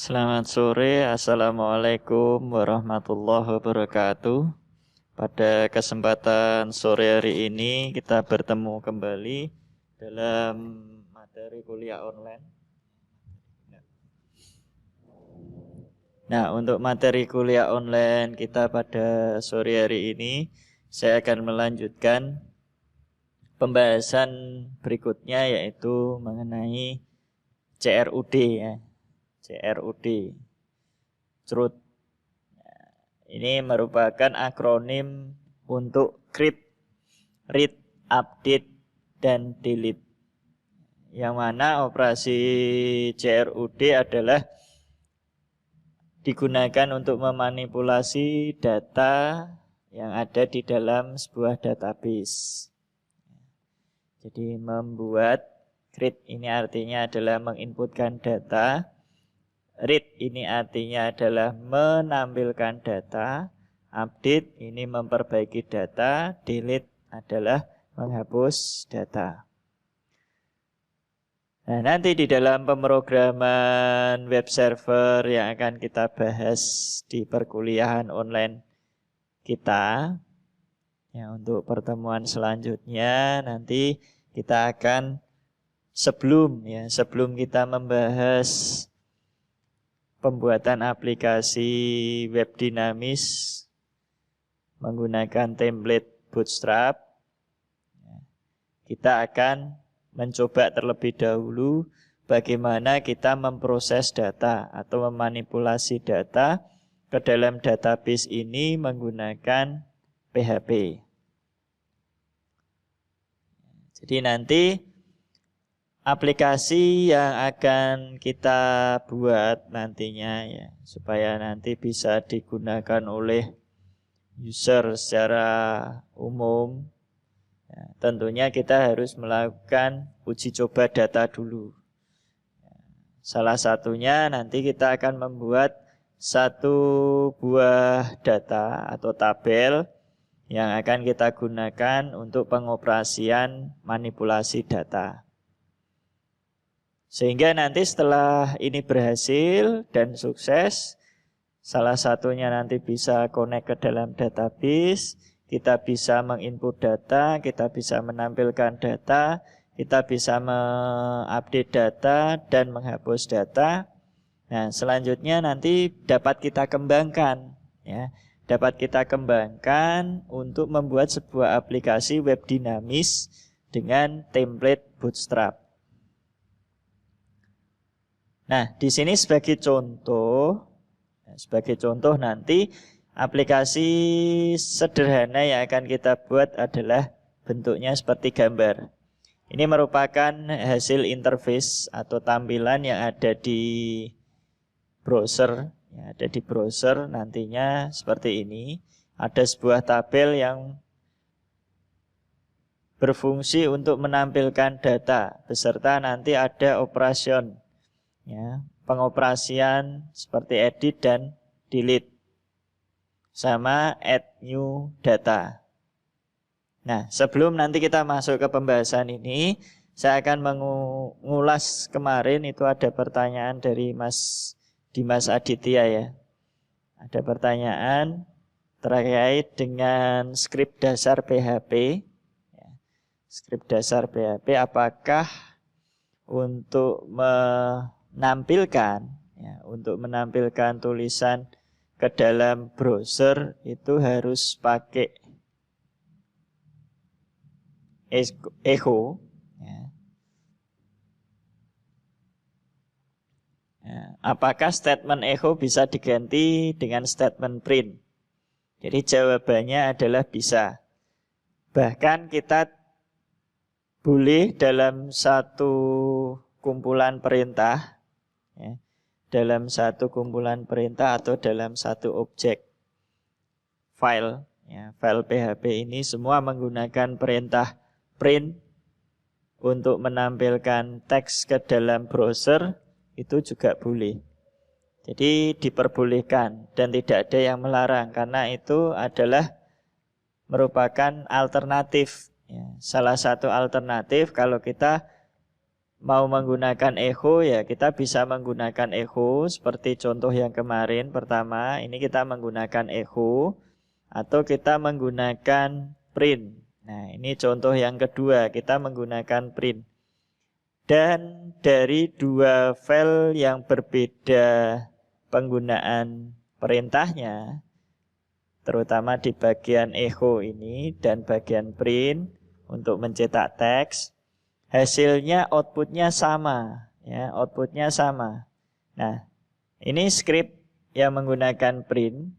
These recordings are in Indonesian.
Selamat sore, Assalamualaikum warahmatullahi wabarakatuh. Pada kesempatan sore hari ini kita bertemu kembali dalam materi kuliah online. Nah, untuk materi kuliah online kita pada sore hari ini, saya akan melanjutkan pembahasan berikutnya, yaitu mengenai CRUD ya. CRUD, CRUD. Ini merupakan akronim untuk create, read, update, dan delete. Yang mana operasi CRUD adalah digunakan untuk memanipulasi data yang ada di dalam sebuah database. Jadi membuat, create ini artinya adalah menginputkan data, read ini artinya adalah menampilkan data, update ini memperbaiki data, delete adalah menghapus data. Nah, nanti di dalam pemrograman web server yang akan kita bahas di perkuliahan online kita, ya, untuk pertemuan selanjutnya nanti kita akan sebelum kita membahas pembuatan aplikasi web dinamis menggunakan template Bootstrap, kita akan mencoba terlebih dahulu bagaimana kita memproses data atau memanipulasi data ke dalam database ini menggunakan PHP. Jadi nanti aplikasi yang akan kita buat nantinya ya, supaya nanti bisa digunakan oleh user secara umum, ya, tentunya kita harus melakukan uji coba data dulu. Salah satunya nanti kita akan membuat satu buah data atau tabel yang akan kita gunakan untuk pengoperasian manipulasi data. Sehingga nanti setelah ini berhasil dan sukses, salah satunya nanti bisa connect ke dalam database, kita bisa menginput data, kita bisa menampilkan data, kita bisa mengupdate data dan menghapus data. Nah, selanjutnya nanti dapat kita kembangkan, ya, dapat kita kembangkan untuk membuat sebuah aplikasi web dinamis dengan template Bootstrap. Nah, di sini sebagai contoh nanti aplikasi sederhana yang akan kita buat adalah bentuknya seperti gambar. Ini merupakan hasil interface atau tampilan yang ada di browser. Ya, ada di browser nantinya seperti ini. Ada sebuah tabel yang berfungsi untuk menampilkan data beserta nanti ada operation, ya, pengoperasian seperti edit dan delete sama add new data. Nah, sebelum nanti kita masuk ke pembahasan ini, saya akan mengulas kemarin itu ada pertanyaan dari Mas Dimas Aditya ya. Ada pertanyaan terkait dengan skrip dasar PHP. Ya, skrip dasar PHP apakah untuk menampilkan tulisan ke dalam browser itu harus pakai echo, ya. Ya, apakah statement echo bisa diganti dengan statement print? Jadi jawabannya adalah bisa. Bahkan kita boleh dalam satu kumpulan perintah, ya, dalam satu kumpulan perintah atau dalam satu objek file, ya, file PHP ini semua menggunakan perintah print untuk menampilkan teks ke dalam browser, itu juga boleh. Jadi diperbolehkan dan tidak ada yang melarang karena itu adalah merupakan alternatif, ya, salah satu alternatif kalau kita mau menggunakan echo ya kita bisa menggunakan echo seperti contoh yang kemarin pertama. Ini kita menggunakan echo atau kita menggunakan print. Nah, ini contoh yang kedua, kita menggunakan print. Dan dari dua file yang berbeda penggunaan perintahnya, terutama di bagian echo ini dan bagian print untuk mencetak teks, hasilnya outputnya sama, ya, outputnya sama. Nah, ini script yang menggunakan print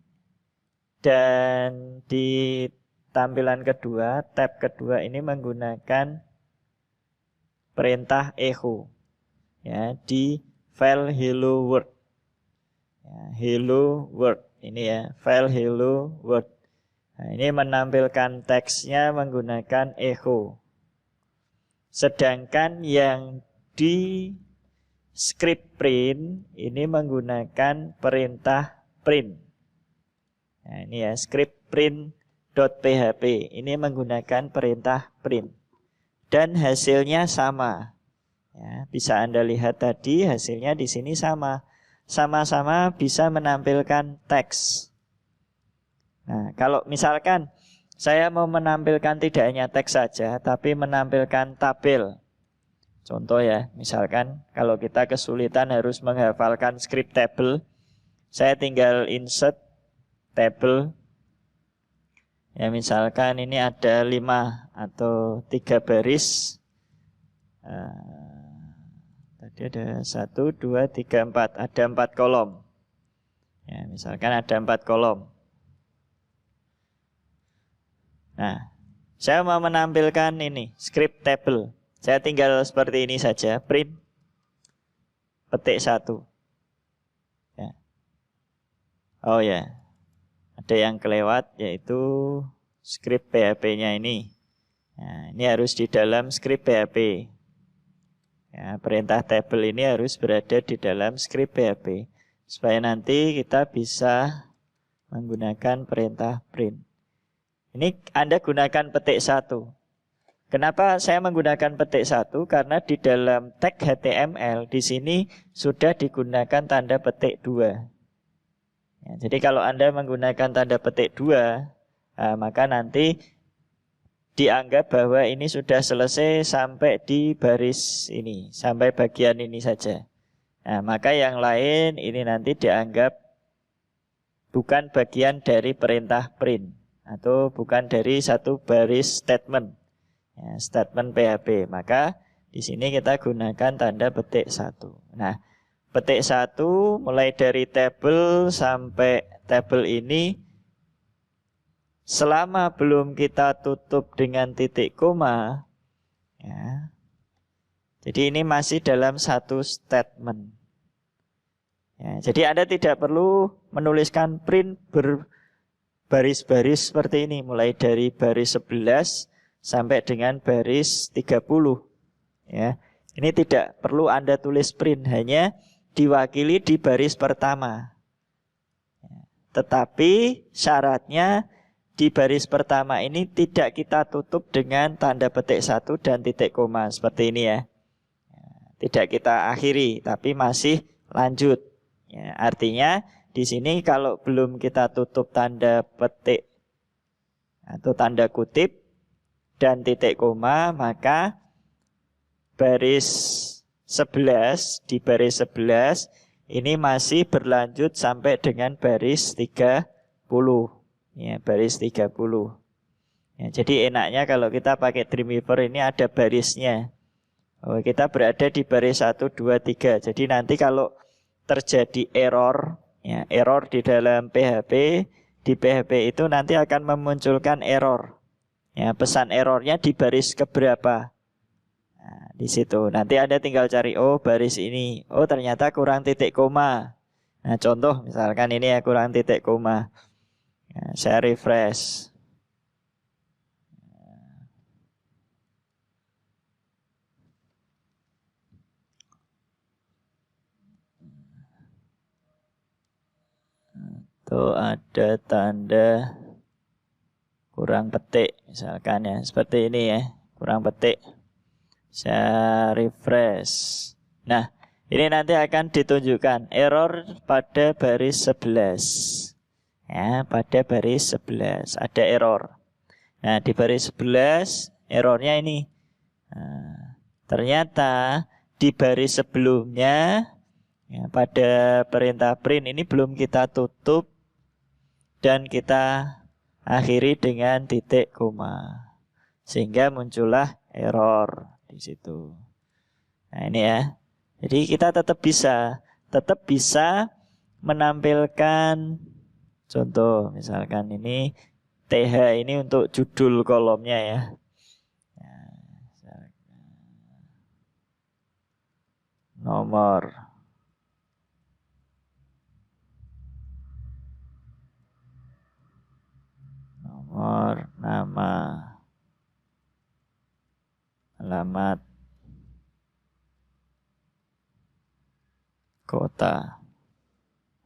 dan di tampilan kedua, tab kedua ini menggunakan perintah echo, ya, di file hello world. Ya, hello world ini ya, file hello world. Nah, ini menampilkan teksnya menggunakan echo. Sedangkan yang di script print ini menggunakan perintah print. Nah, ini ya, script print.php ini menggunakan perintah print. Dan hasilnya sama. Ya, bisa Anda lihat tadi hasilnya di sini sama. Sama-sama bisa menampilkan teks. Nah, kalau misalkan saya mau menampilkan tidak hanya teks saja, tapi menampilkan tabel. Contoh ya, misalkan kalau kita kesulitan harus menghafalkan script table, saya tinggal insert table. Ya, misalkan ini ada 5 atau 3 baris. Tadi ada 1, 2, 3, 4. Ada 4 kolom. Ya, misalkan ada 4 kolom. Nah, saya mau menampilkan ini, script table. Saya tinggal seperti ini saja, print, petik 1. Ya. Oh ya, ada yang kelewat yaitu script PHP-nya ini. Nah, ini harus di dalam script PHP. Ya, perintah table ini harus berada di dalam script PHP supaya nanti kita bisa menggunakan perintah print. Ini Anda gunakan petik 1. Kenapa saya menggunakan petik 1? Karena di dalam tag HTML di sini sudah digunakan tanda petik 2. Ya, jadi kalau Anda menggunakan tanda petik 2, maka nanti dianggap bahwa ini sudah selesai sampai di baris ini, sampai bagian ini saja. Nah, maka yang lain ini nanti dianggap bukan bagian dari perintah print atau bukan dari satu baris statement, ya, statement PHP. Maka di sini kita gunakan tanda petik 1. Nah, petik 1 mulai dari table sampai table ini, selama belum kita tutup dengan titik koma, ya, jadi ini masih dalam satu statement. Ya, jadi Anda tidak perlu menuliskan print berbaris-baris seperti ini, mulai dari baris 11 sampai dengan baris 30. Ya, ini tidak perlu Anda tulis print, hanya diwakili di baris pertama. Tetapi syaratnya di baris pertama ini tidak kita tutup dengan tanda petik 1 dan titik koma seperti ini ya. Tidak kita akhiri, tapi masih lanjut. Ya, artinya di sini kalau belum kita tutup tanda petik atau tanda kutip dan titik koma, maka baris 11 di baris 11 ini masih berlanjut sampai dengan baris 30. Ya, baris 30. Ya, jadi enaknya kalau kita pakai Dreamweaver ini ada barisnya. Oh, kita berada di baris 1, 2, 3. Jadi nanti kalau terjadi error, ya, error di dalam PHP, di PHP itu nanti akan memunculkan error. Ya, pesan errornya di baris keberapa. Nah, di situ nanti Anda tinggal cari, oh baris ini, oh ternyata kurang titik koma. Nah, contoh misalkan ini ya kurang titik koma. Nah, saya refresh. Tuh ada tanda kurang petik misalkan ya, seperti ini ya, kurang petik. Saya refresh. Nah, ini nanti akan ditunjukkan error pada baris 11. Ya, pada baris 11 ada error. Nah, di baris 11 errornya ini. Nah, ternyata di baris sebelumnya ya, pada perintah print ini belum kita tutup dan kita akhiri dengan titik koma. Sehingga muncullah error di situ. Nah, ini ya. Jadi kita tetap bisa menampilkan contoh misalkan ini TH ini untuk judul kolomnya ya. Nomor nama alamat kota.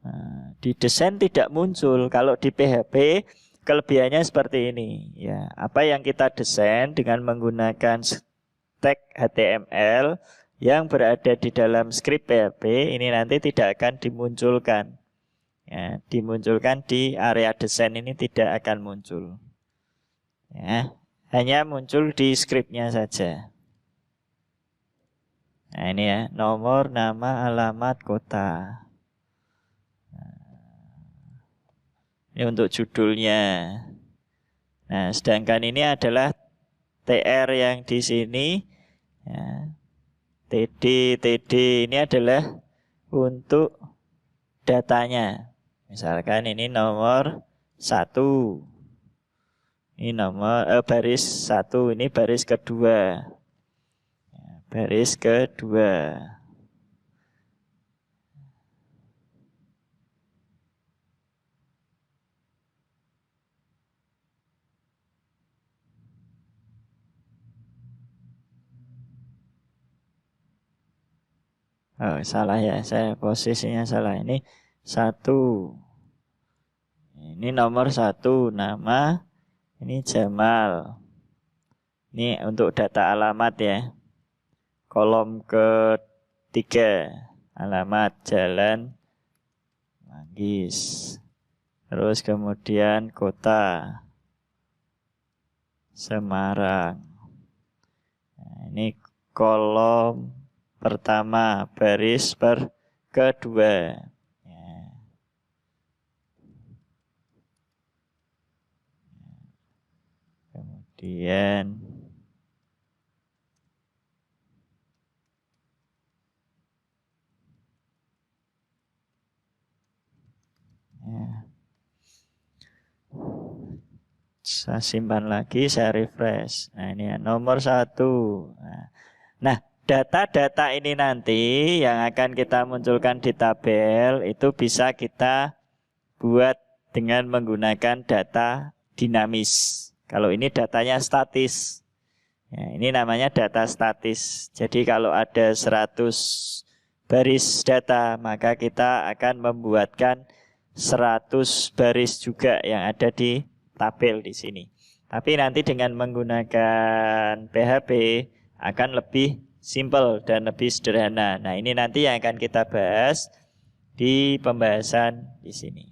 Nah, di desain tidak muncul. Kalau di PHP kelebihannya seperti ini ya. Apa yang kita desain dengan menggunakan tag HTML yang berada di dalam script PHP ini nanti tidak akan dimunculkan ya, dimunculkan di area desain ini tidak akan muncul ya, hanya muncul di scriptnya saja. Nah ini ya, nomor, nama, alamat, kota. Ini untuk judulnya. Nah sedangkan ini adalah TR yang di sini ya. TD ini adalah untuk datanya. Misalkan ini nomor 1. Ini nomor baris 1, ini baris kedua. Baris kedua. Oh, salah ya, saya posisinya salah. Ini 1. Ini nomor 1, nama. Ini Jamal. Ini untuk data alamat ya. Kolom ketiga, alamat Jalan Manggis. Terus kemudian kota Semarang. Nah, ini kolom pertama, baris kedua. Ya. Kemudian ya. Saya simpan lagi, saya refresh. Nah ini ya, nomor 1. Nah data-data ini nanti yang akan kita munculkan di tabel itu bisa kita buat dengan menggunakan data dinamis. Kalau ini datanya statis. Ya, ini namanya data statis. Jadi kalau ada 100 baris data, maka kita akan membuatkan 100 baris juga yang ada di tabel di sini. Tapi nanti dengan menggunakan PHP akan lebih simple dan lebih sederhana. Nah, ini nanti yang akan kita bahas di pembahasan di sini.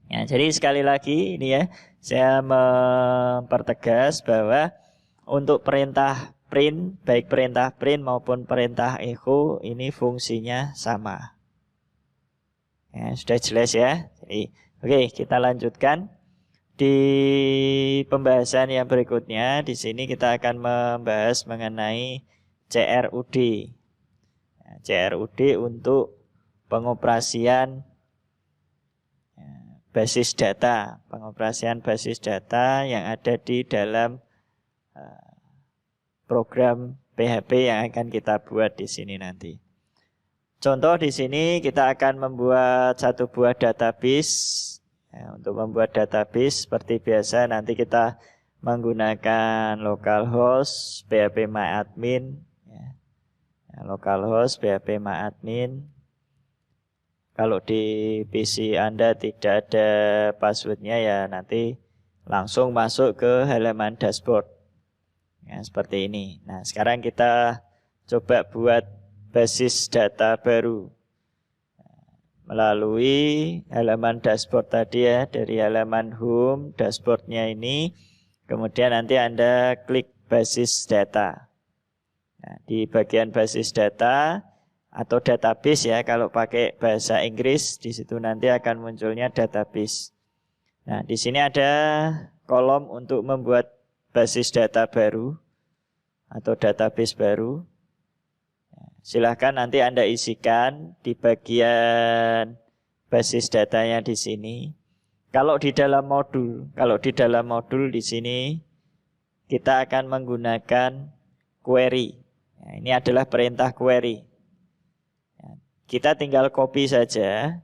Ya, jadi sekali lagi ini ya, saya mempertegas bahwa untuk perintah print, baik perintah print maupun perintah echo ini fungsinya sama. Ya, sudah jelas ya. Jadi, oke, kita lanjutkan di pembahasan yang berikutnya. Di sini kita akan membahas mengenai CRUD. Ya, CRUD untuk pengoperasian basis data, pengoperasian basis data yang ada di dalam program PHP yang akan kita buat di sini nanti. Contoh di sini kita akan membuat satu buah database. Ya, untuk membuat database seperti biasa nanti kita menggunakan localhost phpMyAdmin. Ya, localhost phpMyAdmin. Kalau di PC Anda tidak ada passwordnya ya nanti langsung masuk ke halaman dashboard. Nah, seperti ini. Nah, sekarang kita coba buat basis data baru melalui halaman dashboard tadi ya, dari halaman home dashboardnya ini. Kemudian nanti Anda klik basis data. Nah, di bagian basis data atau database ya, kalau pakai bahasa Inggris di situ nanti akan munculnya database. Nah, di sini ada kolom untuk membuat basis data baru atau database baru. Silahkan nanti Anda isikan di bagian basis datanya di sini. Kalau di dalam modul di sini kita akan menggunakan query. Nah, ini adalah perintah query. Kita tinggal copy saja,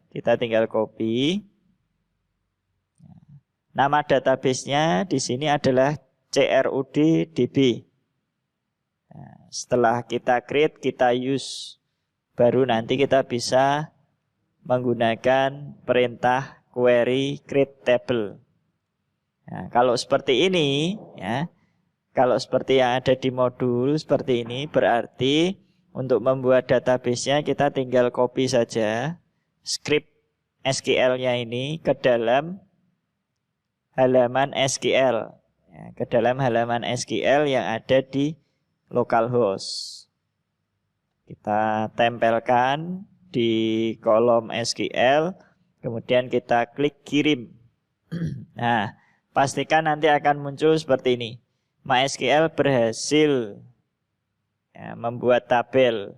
Nama database-nya di sini adalah CRUD-DB. Nah, setelah kita create, kita use, baru nanti kita bisa menggunakan perintah query create table. Nah, kalau seperti ini, ya, kalau seperti yang ada di modul seperti ini, berarti untuk membuat database-nya kita tinggal copy saja script SQL-nya ini ke dalam halaman SQL. Ya, ke dalam halaman SQL yang ada di localhost. Kita tempelkan di kolom SQL, kemudian kita klik kirim. Nah, pastikan nanti akan muncul seperti ini. MySQL berhasil membuat tabel.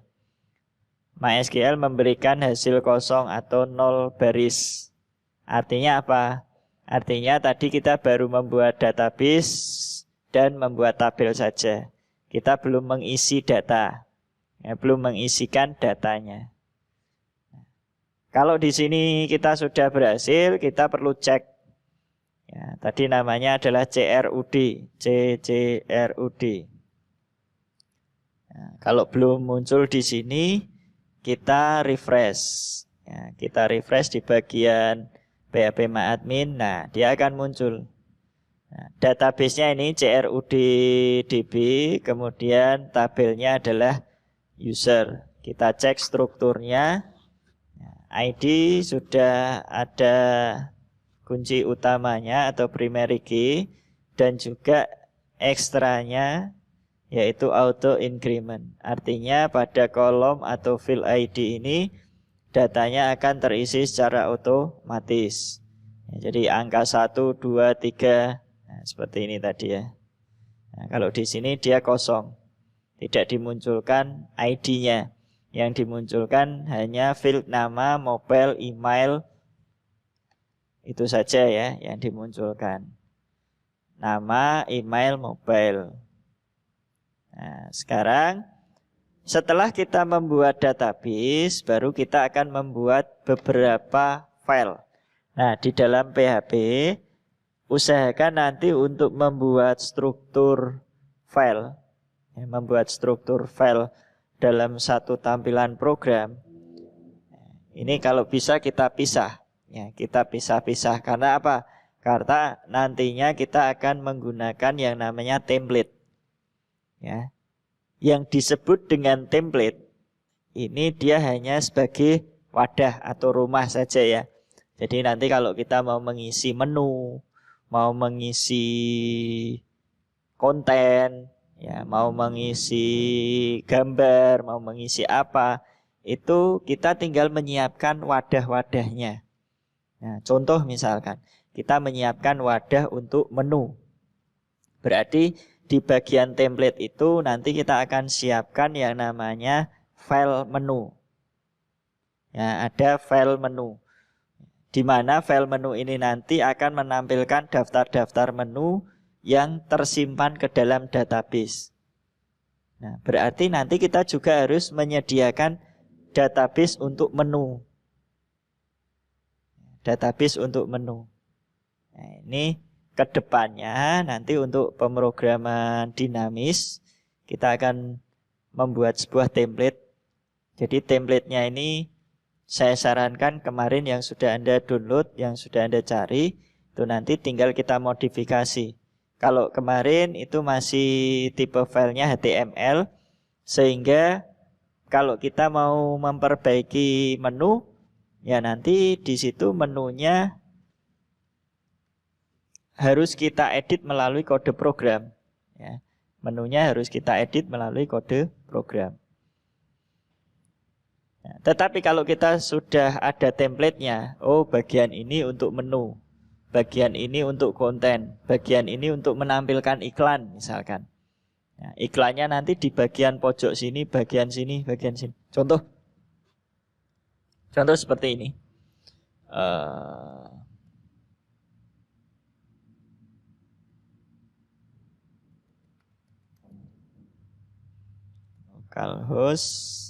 MySQL memberikan hasil kosong atau 0 baris. Artinya apa? Artinya tadi kita baru membuat database dan membuat tabel saja. Kita belum mengisi data. Belum mengisikan datanya. Kalau di sini kita sudah berhasil, kita perlu cek. Ya, tadi namanya adalah CRUD. Nah, kalau belum muncul di sini, kita refresh. Ya, kita refresh di bagian PHP MyAdmin. Nah, dia akan muncul. Nah, database-nya ini CRUD-DB, kemudian tabelnya adalah user. Kita cek strukturnya. ID sudah ada kunci utamanya atau primary key, dan juga ekstranya yaitu auto increment. Artinya pada kolom atau field ID ini datanya akan terisi secara otomatis. Ya, jadi angka 1, 2, 3, nah, seperti ini tadi ya. Nah, kalau di sini dia kosong, tidak dimunculkan ID-nya. Yang dimunculkan hanya field nama, mobile, email, itu saja ya yang dimunculkan. Nama, email, mobile. Nah, sekarang setelah kita membuat database, baru kita akan membuat beberapa file. Nah, di dalam PHP, usahakan nanti untuk membuat struktur file. Membuat struktur file dalam satu tampilan program. Ini kalau bisa kita pisah. Ya, kita pisah-pisah. Karena apa? Karena nantinya kita akan menggunakan yang namanya template. Ya. Yang disebut dengan template ini dia hanya sebagai wadah atau rumah saja ya. Jadi nanti kalau kita mau mengisi menu, mau mengisi konten, ya, mau mengisi gambar, mau mengisi apa, itu kita tinggal menyiapkan wadah-wadahnya. Nah, contoh misalkan kita menyiapkan wadah untuk menu. Berarti di bagian template itu nanti kita akan siapkan yang namanya file menu. Ya, ada file menu. Di mana file menu ini nanti akan menampilkan daftar-daftar menu yang tersimpan ke dalam database. Nah, berarti nanti kita juga harus menyediakan database untuk menu. Database untuk menu. Nah, ini kedepannya nanti untuk pemrograman dinamis kita akan membuat sebuah template. Jadi templatenya ini saya sarankan kemarin yang sudah Anda download, yang sudah Anda cari, itu nanti tinggal kita modifikasi. Kalau kemarin itu masih tipe filenya HTML, sehingga kalau kita mau memperbaiki menu, ya nanti di situ menunya harus kita edit melalui kode program. Ya, menunya harus kita edit melalui kode program. Nah, tetapi kalau kita sudah ada template-nya, oh bagian ini untuk menu, bagian ini untuk konten, bagian ini untuk menampilkan iklan misalkan. Nah, iklannya nanti di bagian pojok sini, bagian sini, bagian sini. Contoh seperti ini. Localhost.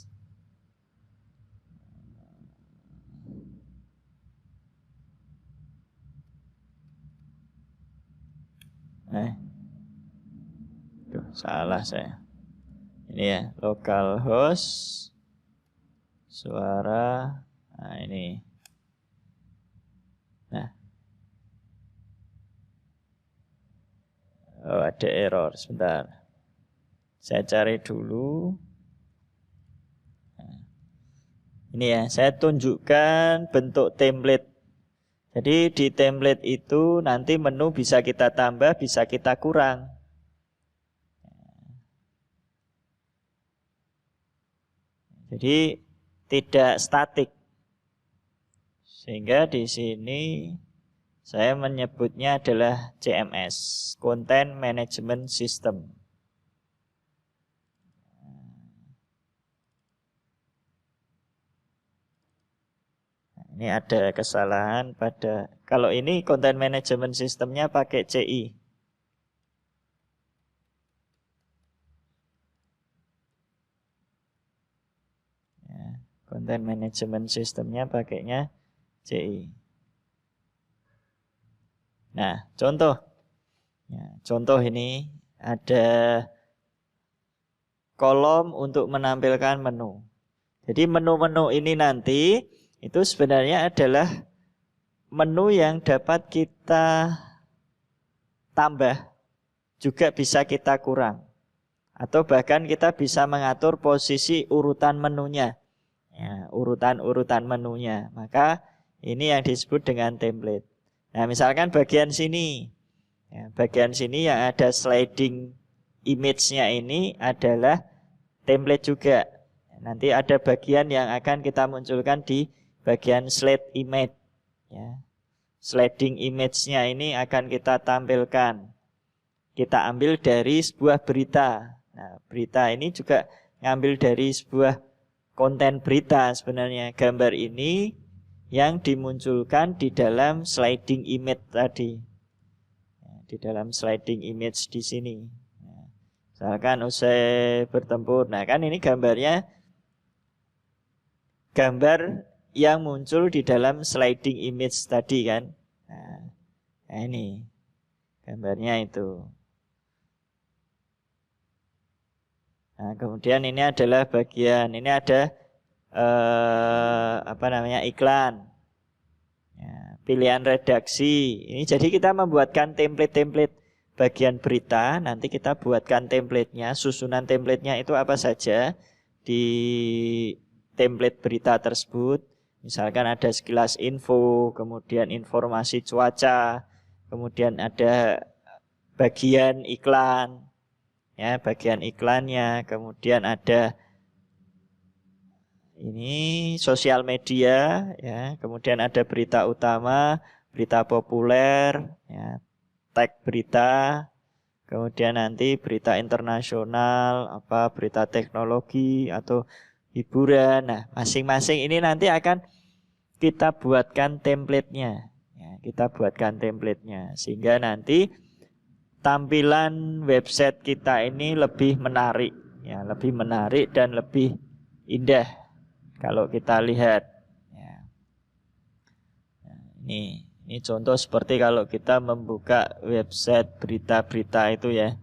Salah saya. Ini ya, localhost suara. Nah, ini. Nah. Oh, ada error. Sebentar. Saya cari dulu. Nah. Ini ya, saya tunjukkan bentuk template. Jadi di template itu nanti menu bisa kita tambah, bisa kita kurang. Jadi tidak statik. Sehingga di sini saya menyebutnya adalah CMS, Content Management System. Ini ada kesalahan pada, kalau ini Content Management Systemnya pakai CI. Content Management Systemnya pakainya CI. Nah, contoh. Ya, contoh ini ada kolom untuk menampilkan menu. Jadi menu-menu ini nanti itu sebenarnya adalah menu yang dapat kita tambah, juga bisa kita kurang. Atau bahkan kita bisa mengatur posisi urutan menunya. Ya, urutan-urutan menunya. Maka ini yang disebut dengan template. Nah, misalkan bagian sini. Ya, bagian sini yang ada sliding image-nya ini adalah template juga. Nanti ada bagian yang akan kita munculkan di bagian slide image. Ya. Sliding image-nya ini akan kita tampilkan. Kita ambil dari sebuah berita. Nah, berita ini juga ngambil dari sebuah konten berita sebenarnya. Gambar ini yang dimunculkan di dalam sliding image tadi. Di dalam sliding image di sini. Misalkan usai bertempur. Nah, kan ini gambarnya gambar yang muncul di dalam sliding image tadi kan. Nah ini gambarnya itu. Nah, kemudian ini adalah bagian, ini ada iklan. Ya, pilihan redaksi. Ini jadi kita membuatkan template-template bagian berita. Nanti kita buatkan templatenya, susunan templatenya itu apa saja di template berita tersebut. Misalkan ada sekilas info, kemudian informasi cuaca, kemudian ada bagian iklan. Ya, bagian iklannya, kemudian ada ini sosial media, ya, kemudian ada berita utama, berita populer, ya, tag berita, kemudian nanti berita internasional, berita teknologi atau hiburan. Nah, masing-masing ini nanti akan kita buatkan template-nya, ya, kita buatkan template-nya sehingga nanti tampilan website kita ini lebih menarik, ya, lebih menarik dan lebih indah kalau kita lihat. Ya. Nah, ini contoh seperti kalau kita membuka website berita-berita itu ya.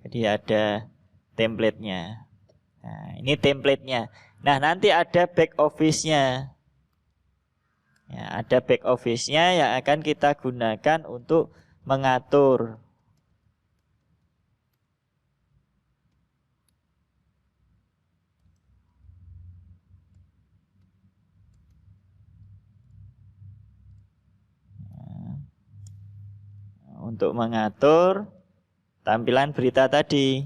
Jadi ada template-nya. Nah, ini template-nya. Nah, nanti ada back office-nya. Ya, ada back office-nya yang akan kita gunakan untuk mengatur untuk mengatur tampilan berita tadi.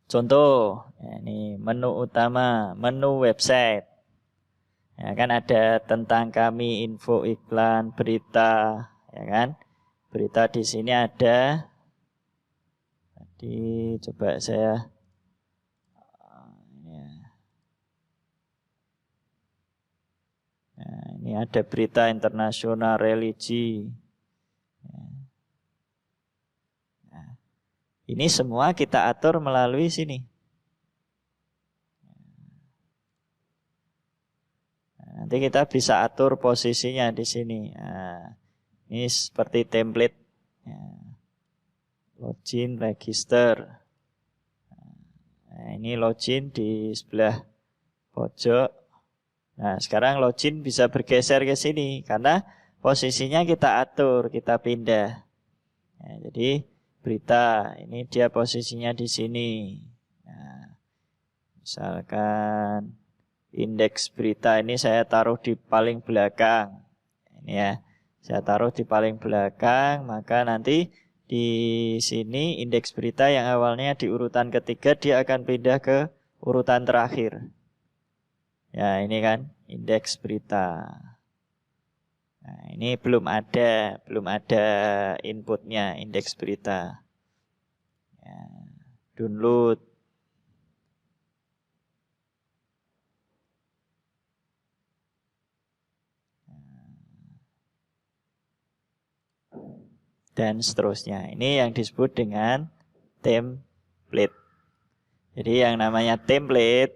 Contoh, ini menu utama, menu website. Ya kan ada tentang kami, info, iklan, berita, ya kan? Berita di sini ada. Tadi coba saya nah, ini ada berita internasional religi. Nah, ini semua kita atur melalui sini. Nah, nanti kita bisa atur posisinya di sini. Nah, ini seperti template. Login, register. Nah, ini login di sebelah pojok. Nah, sekarang login bisa bergeser ke sini karena posisinya kita atur, kita pindah. Nah, jadi berita ini dia posisinya di sini. Nah, misalkan indeks berita ini saya taruh di paling belakang. Ini ya, saya taruh di paling belakang, maka nanti di sini indeks berita yang awalnya di urutan ketiga dia akan pindah ke urutan terakhir. Ya, ini kan indeks berita. Nah, ini belum ada inputnya indeks berita. Ya, download. Dan seterusnya. Ini yang disebut dengan template. Jadi yang namanya template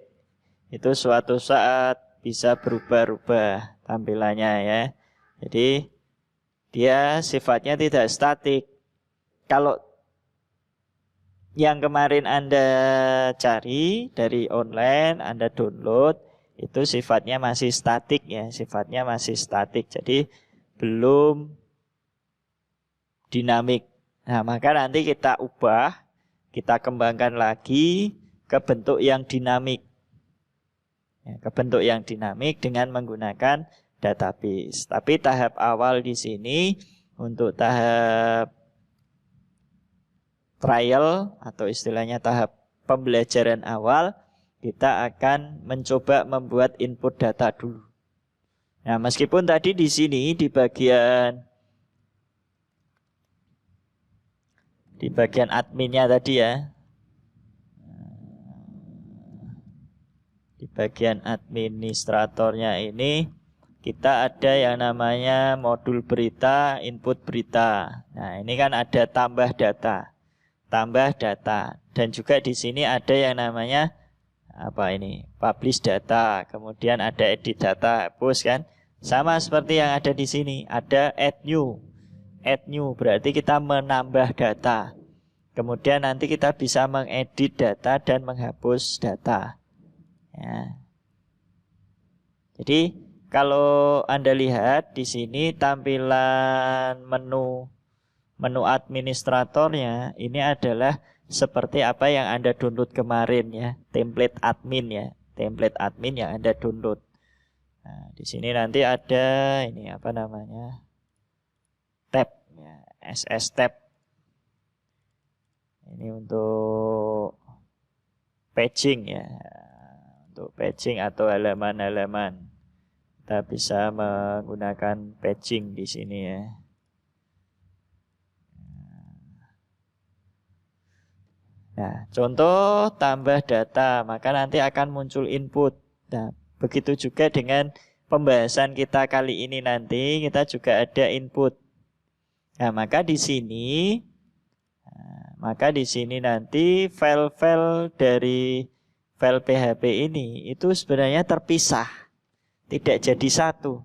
itu suatu saat bisa berubah-ubah tampilannya ya. Jadi dia sifatnya tidak statik. Kalau yang kemarin Anda cari dari online, Anda download, itu sifatnya masih statik ya, sifatnya masih statik. Jadi belum dinamik. Nah, maka nanti kita ubah, kita kembangkan lagi ke bentuk yang dinamik. Ya, ke bentuk yang dinamik dengan menggunakan database. Tapi tahap awal di sini untuk tahap trial atau istilahnya tahap pembelajaran awal, kita akan mencoba membuat input data dulu. Nah, meskipun tadi di sini di bagian adminnya tadi ya, di bagian administratornya ini kita ada yang namanya modul berita, input berita. Nah, ini kan ada tambah data, dan juga di sini ada yang namanya publish data, kemudian ada edit data, hapus kan, sama seperti yang ada di sini, ada add new berarti kita menambah data, kemudian nanti kita bisa mengedit data dan menghapus data ya. Jadi kalau Anda lihat di sini tampilan menu administratornya ini adalah seperti apa yang Anda download kemarin ya, template admin yang Anda download. Nah, di sini nanti ada ini tab ya, SS tab. Ini untuk paging ya. Untuk paging atau halaman-halaman. Kita bisa menggunakan paging di sini ya. Nah, contoh tambah data, maka nanti akan muncul input. Nah, begitu juga dengan pembahasan kita kali ini nanti, kita juga ada input. Nah, maka di sini nanti file-file dari file PHP ini itu sebenarnya terpisah, tidak jadi satu.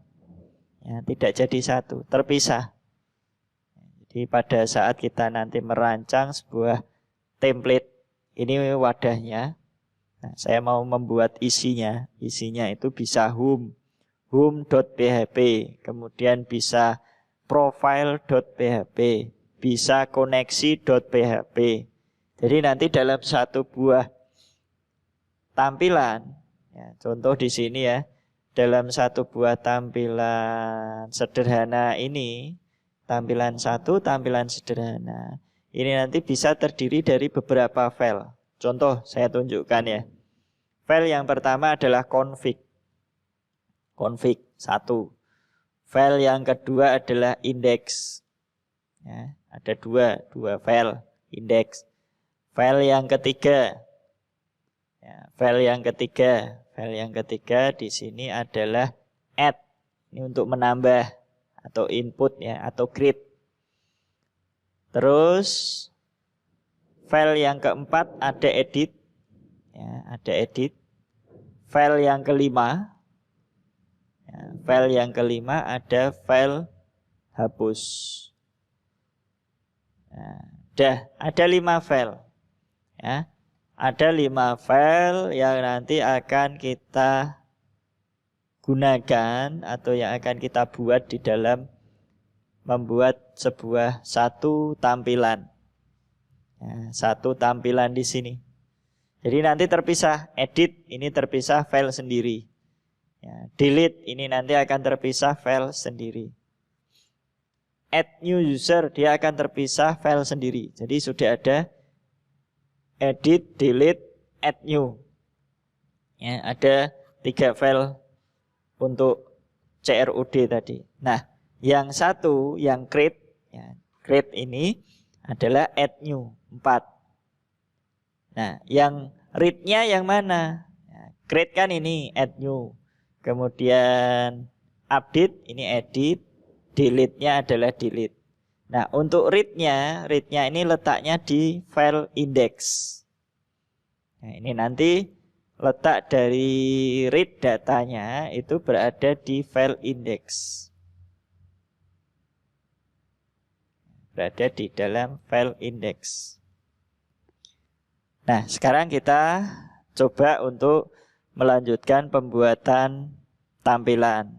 Ya, tidak jadi satu, terpisah. Jadi pada saat kita nanti merancang sebuah template, ini wadahnya. Nah, saya mau membuat isinya itu bisa home.php, kemudian bisa profile.php, bisa koneksi.php. Jadi nanti dalam satu buah tampilan, ya, contoh di sini ya, dalam satu buah tampilan sederhana ini, tampilan satu, tampilan sederhana, ini nanti bisa terdiri dari beberapa file. Contoh saya tunjukkan ya. File yang pertama adalah config 1. File yang kedua adalah index. Ya, ada dua file index. File yang ketiga, ya, file yang ketiga di sini adalah add. Ini untuk menambah atau input ya, atau create. Terus file yang keempat ada edit, ya, ada edit. File yang kelima, ya, file yang kelima ada file hapus. Nah, ada 5 file. Ya, ada 5 file yang nanti akan kita gunakan atau yang akan kita buat di dalam membuat satu tampilan. Ya, satu tampilan di sini. Jadi nanti terpisah, edit ini terpisah file sendiri. Ya, delete ini nanti akan terpisah file sendiri. Add new user dia akan terpisah file sendiri. Jadi sudah ada edit, delete, add new. Ya, ada 3 file untuk CRUD tadi. Nah, yang satu, yang create, ya, create ini adalah add new 4. Nah, yang read-nya yang mana? Ya, create kan ini add new. Kemudian update ini edit, delete-nya adalah delete. Nah, untuk read-nya ini letaknya di file index. Nah, ini nanti letak dari read datanya itu berada di file index. Berada di dalam file index. Nah, sekarang kita coba untuk melanjutkan pembuatan tampilan.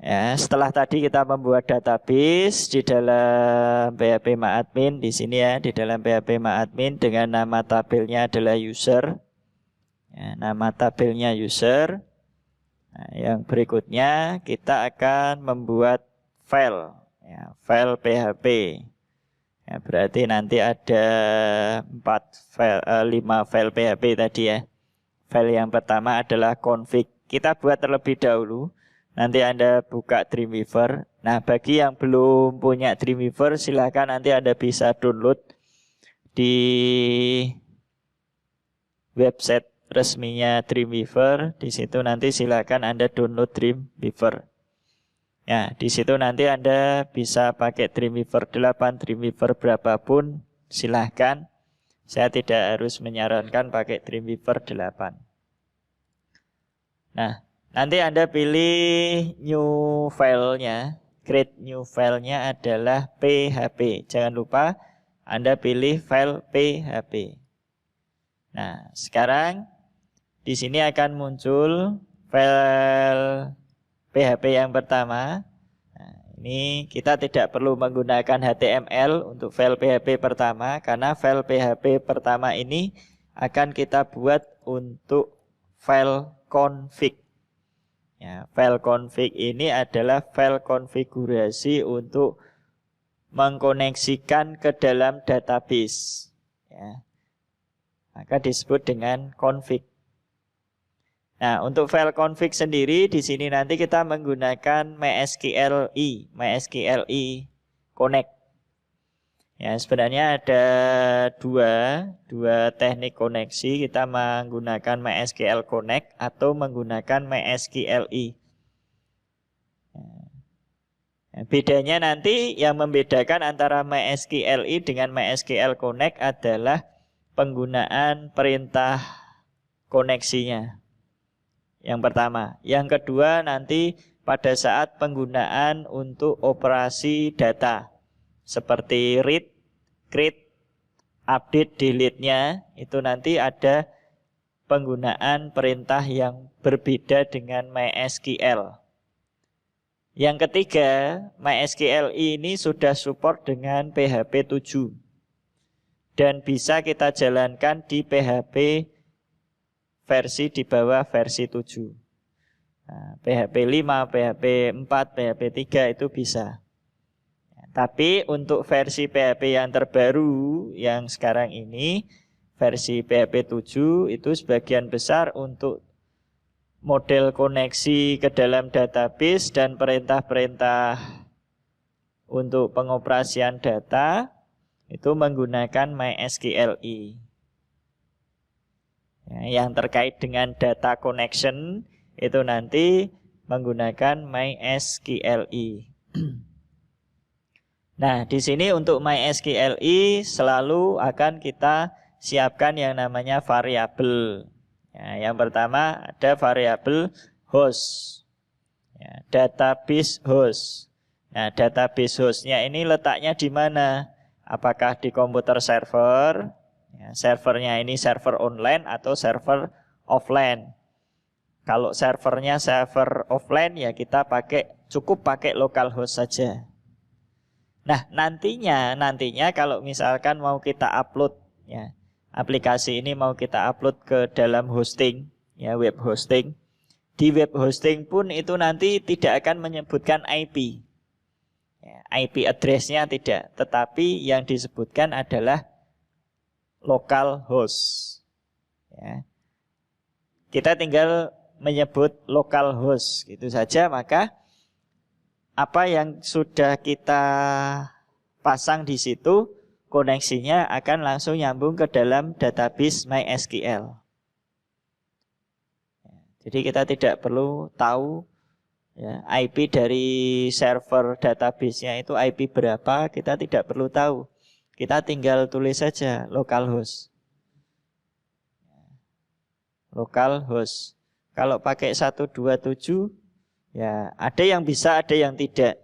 Ya, setelah tadi kita membuat database di dalam PHP MyAdmin di sini ya, di dalam PHP MyAdmin dengan nama tabelnya adalah user. Ya, nama tabelnya user. Nah, yang berikutnya kita akan membuat file, ya, file PHP. Ya, berarti nanti ada 5 file PHP tadi ya. File yang pertama adalah config. Kita buat terlebih dahulu. Nanti Anda buka Dreamweaver. Nah, bagi yang belum punya Dreamweaver, silahkan nanti Anda bisa download di website resminya Dreamweaver. Di situ nanti silahkan Anda download Dreamweaver. Ya, di situ nanti Anda bisa pakai Dreamweaver 8, Dreamweaver berapapun, silahkan. Saya tidak harus menyarankan pakai Dreamweaver 8. Nah, nanti Anda pilih new filenya. Create new filenya adalah PHP. Jangan lupa Anda pilih file PHP. Nah, sekarang di sini akan muncul file PHP yang pertama. Nah, ini kita tidak perlu menggunakan HTML untuk file PHP pertama, karena file PHP pertama ini akan kita buat untuk file config. Ya, file config ini adalah file konfigurasi untuk mengkoneksikan ke dalam database. Ya, maka disebut dengan config. Nah, untuk file config sendiri di sini nanti kita menggunakan MySQLi Connect. Ya, sebenarnya ada dua teknik koneksi. Kita menggunakan MySQL Connect atau menggunakan MySQLi. Nah, bedanya nanti yang membedakan antara MySQLi dengan MySQL Connect adalah penggunaan perintah koneksinya. Yang pertama. Yang kedua nanti pada saat penggunaan untuk operasi data. Seperti read, create, update, delete-nya. Itu nanti ada penggunaan perintah yang berbeda dengan MySQL. Yang ketiga, MySQLi ini sudah support dengan PHP 7. dan bisa kita jalankan di PHP versi di bawah versi 7. Nah, PHP 5, PHP 4, PHP 3 itu bisa. Tapi untuk versi PHP yang terbaru yang sekarang ini, versi PHP 7 itu sebagian besar untuk model koneksi ke dalam database dan perintah-perintah untuk pengoperasian data itu menggunakan MySQLi. Ya, yang terkait dengan data connection itu nanti menggunakan MySQLi. Nah, di sini untuk MySQLi selalu akan kita siapkan yang namanya variabel. Ya, yang pertama ada variabel host. Ya, database host. Nah, database hostnya ini letaknya di mana? Apakah di komputer server? Ya, servernya ini server online atau server offline. Kalau servernya server offline ya kita cukup pakai localhost saja. Nah, nantinya kalau misalkan mau kita upload ya, aplikasi ini mau kita upload ke dalam hosting ya, web hosting. Di web hosting pun itu nanti tidak akan menyebutkan IP. Ya, IP address-nya tidak, tetapi yang disebutkan adalah localhost. Ya. Kita tinggal menyebut localhost gitu saja, maka apa yang sudah kita pasang di situ, koneksinya akan langsung nyambung ke dalam database MySQL. Jadi kita tidak perlu tahu ya, IP dari server database-nya itu IP berapa, kita tidak perlu tahu. Kita tinggal tulis saja localhost. Localhost. Kalau pakai 127 ya, ada yang bisa, ada yang tidak.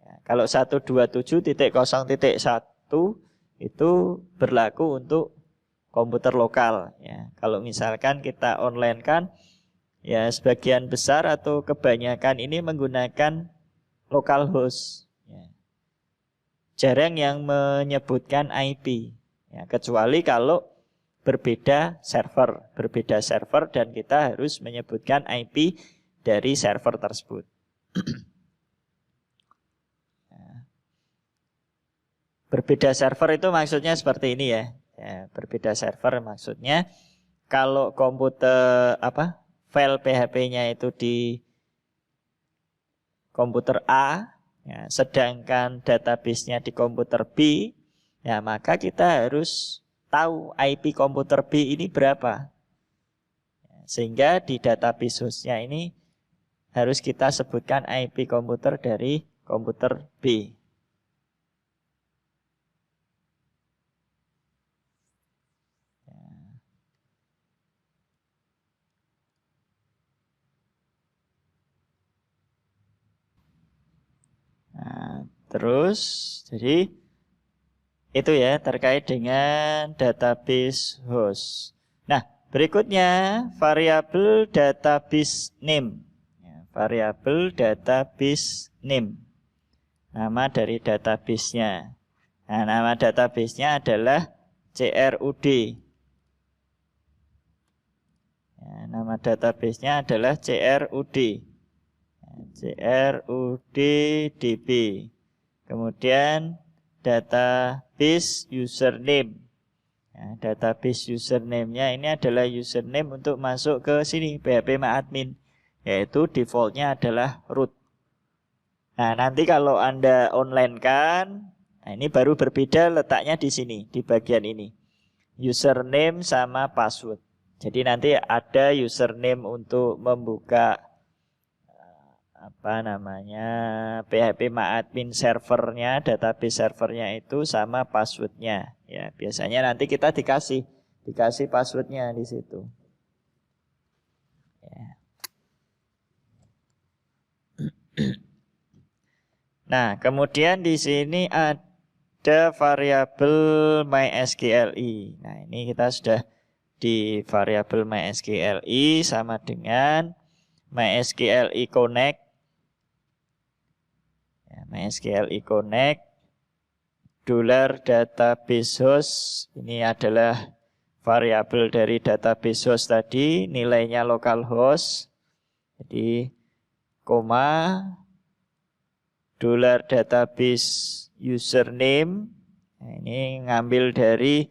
Ya, kalau 127.0.1 itu berlaku untuk komputer lokal. Ya, kalau misalkan kita online kan, ya sebagian besar atau kebanyakan ini menggunakan localhost. Ya. Jarang yang menyebutkan IP. Ya, kecuali kalau berbeda server dan kita harus menyebutkan IP dari server tersebut. Berbeda server itu maksudnya seperti ini ya. Ya, berbeda server maksudnya kalau komputer file PHP-nya itu di komputer A, ya, sedangkan database-nya di komputer B, ya maka kita harus tahu IP komputer B ini berapa. Sehingga di database host-nya ini harus kita sebutkan IP komputer dari komputer B. Nah, terus jadi itu ya terkait dengan database host. Nah, berikutnya variabel database name. Ya, variabel database name. Nama dari database-nya. Nah, nama database-nya adalah CRUD. Ya, nama database-nya adalah CRUD. CRUD-DB. Kemudian database username. Ya, database username-nya ini adalah username untuk masuk ke sini phpMyAdmin, yaitu defaultnya adalah root. Nah, nanti kalau Anda online kan, nah ini baru berbeda letaknya di sini, di bagian ini. Username sama password. Jadi nanti ada username untuk membuka phpMyAdmin servernya, database servernya itu sama passwordnya. Ya, biasanya nanti kita dikasih passwordnya di situ. Ya. Nah, kemudian di sini ada variabel MySQLi. Nah, ini kita sudah di variabel MySQLi sama dengan MySQLi connect. Ya, MySQLi connect. dolar database host, ini adalah variabel dari database host tadi, nilainya localhost. Jadi koma dolar database username. Nah, ini ngambil dari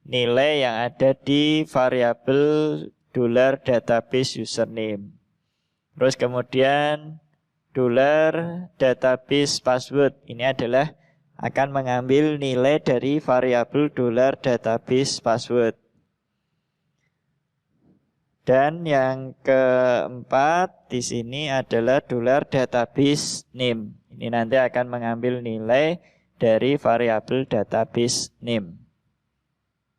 nilai yang ada di variabel dolar database username. Terus kemudian dolar database password. Ini adalah akan mengambil nilai dari variabel dolar database password. Dan yang keempat di sini adalah dolar database name. Ini nanti akan mengambil nilai dari variabel database name.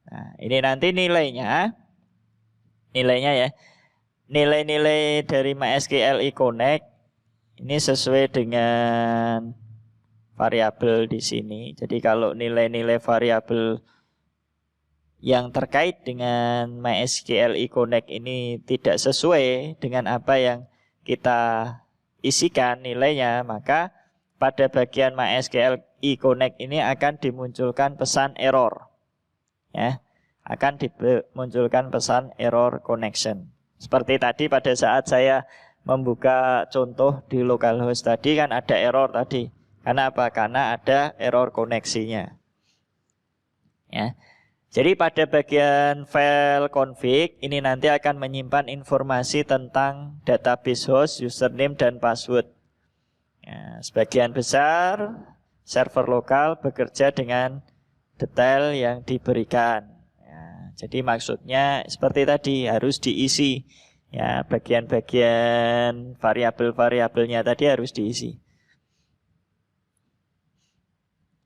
Nah, ini nanti nilainya ya. Nilai-nilai dari MySQL eConnect ini sesuai dengan variabel di sini. Jadi kalau nilai-nilai variabel yang terkait dengan MySQL eConnect ini tidak sesuai dengan apa yang kita isikan nilainya, maka pada bagian MySQL eConnect ini akan dimunculkan pesan error. Ya, akan dimunculkan pesan error connection. Seperti tadi pada saat saya membuka contoh di localhost tadi kan ada error tadi. Karena apa? Karena ada error koneksinya. Ya. Jadi pada bagian file config ini nanti akan menyimpan informasi tentang database host, username dan password. Ya, sebagian besar server lokal bekerja dengan detail yang diberikan. Ya, jadi maksudnya seperti tadi harus diisi. Ya, bagian-bagian variabel-variabelnya tadi harus diisi.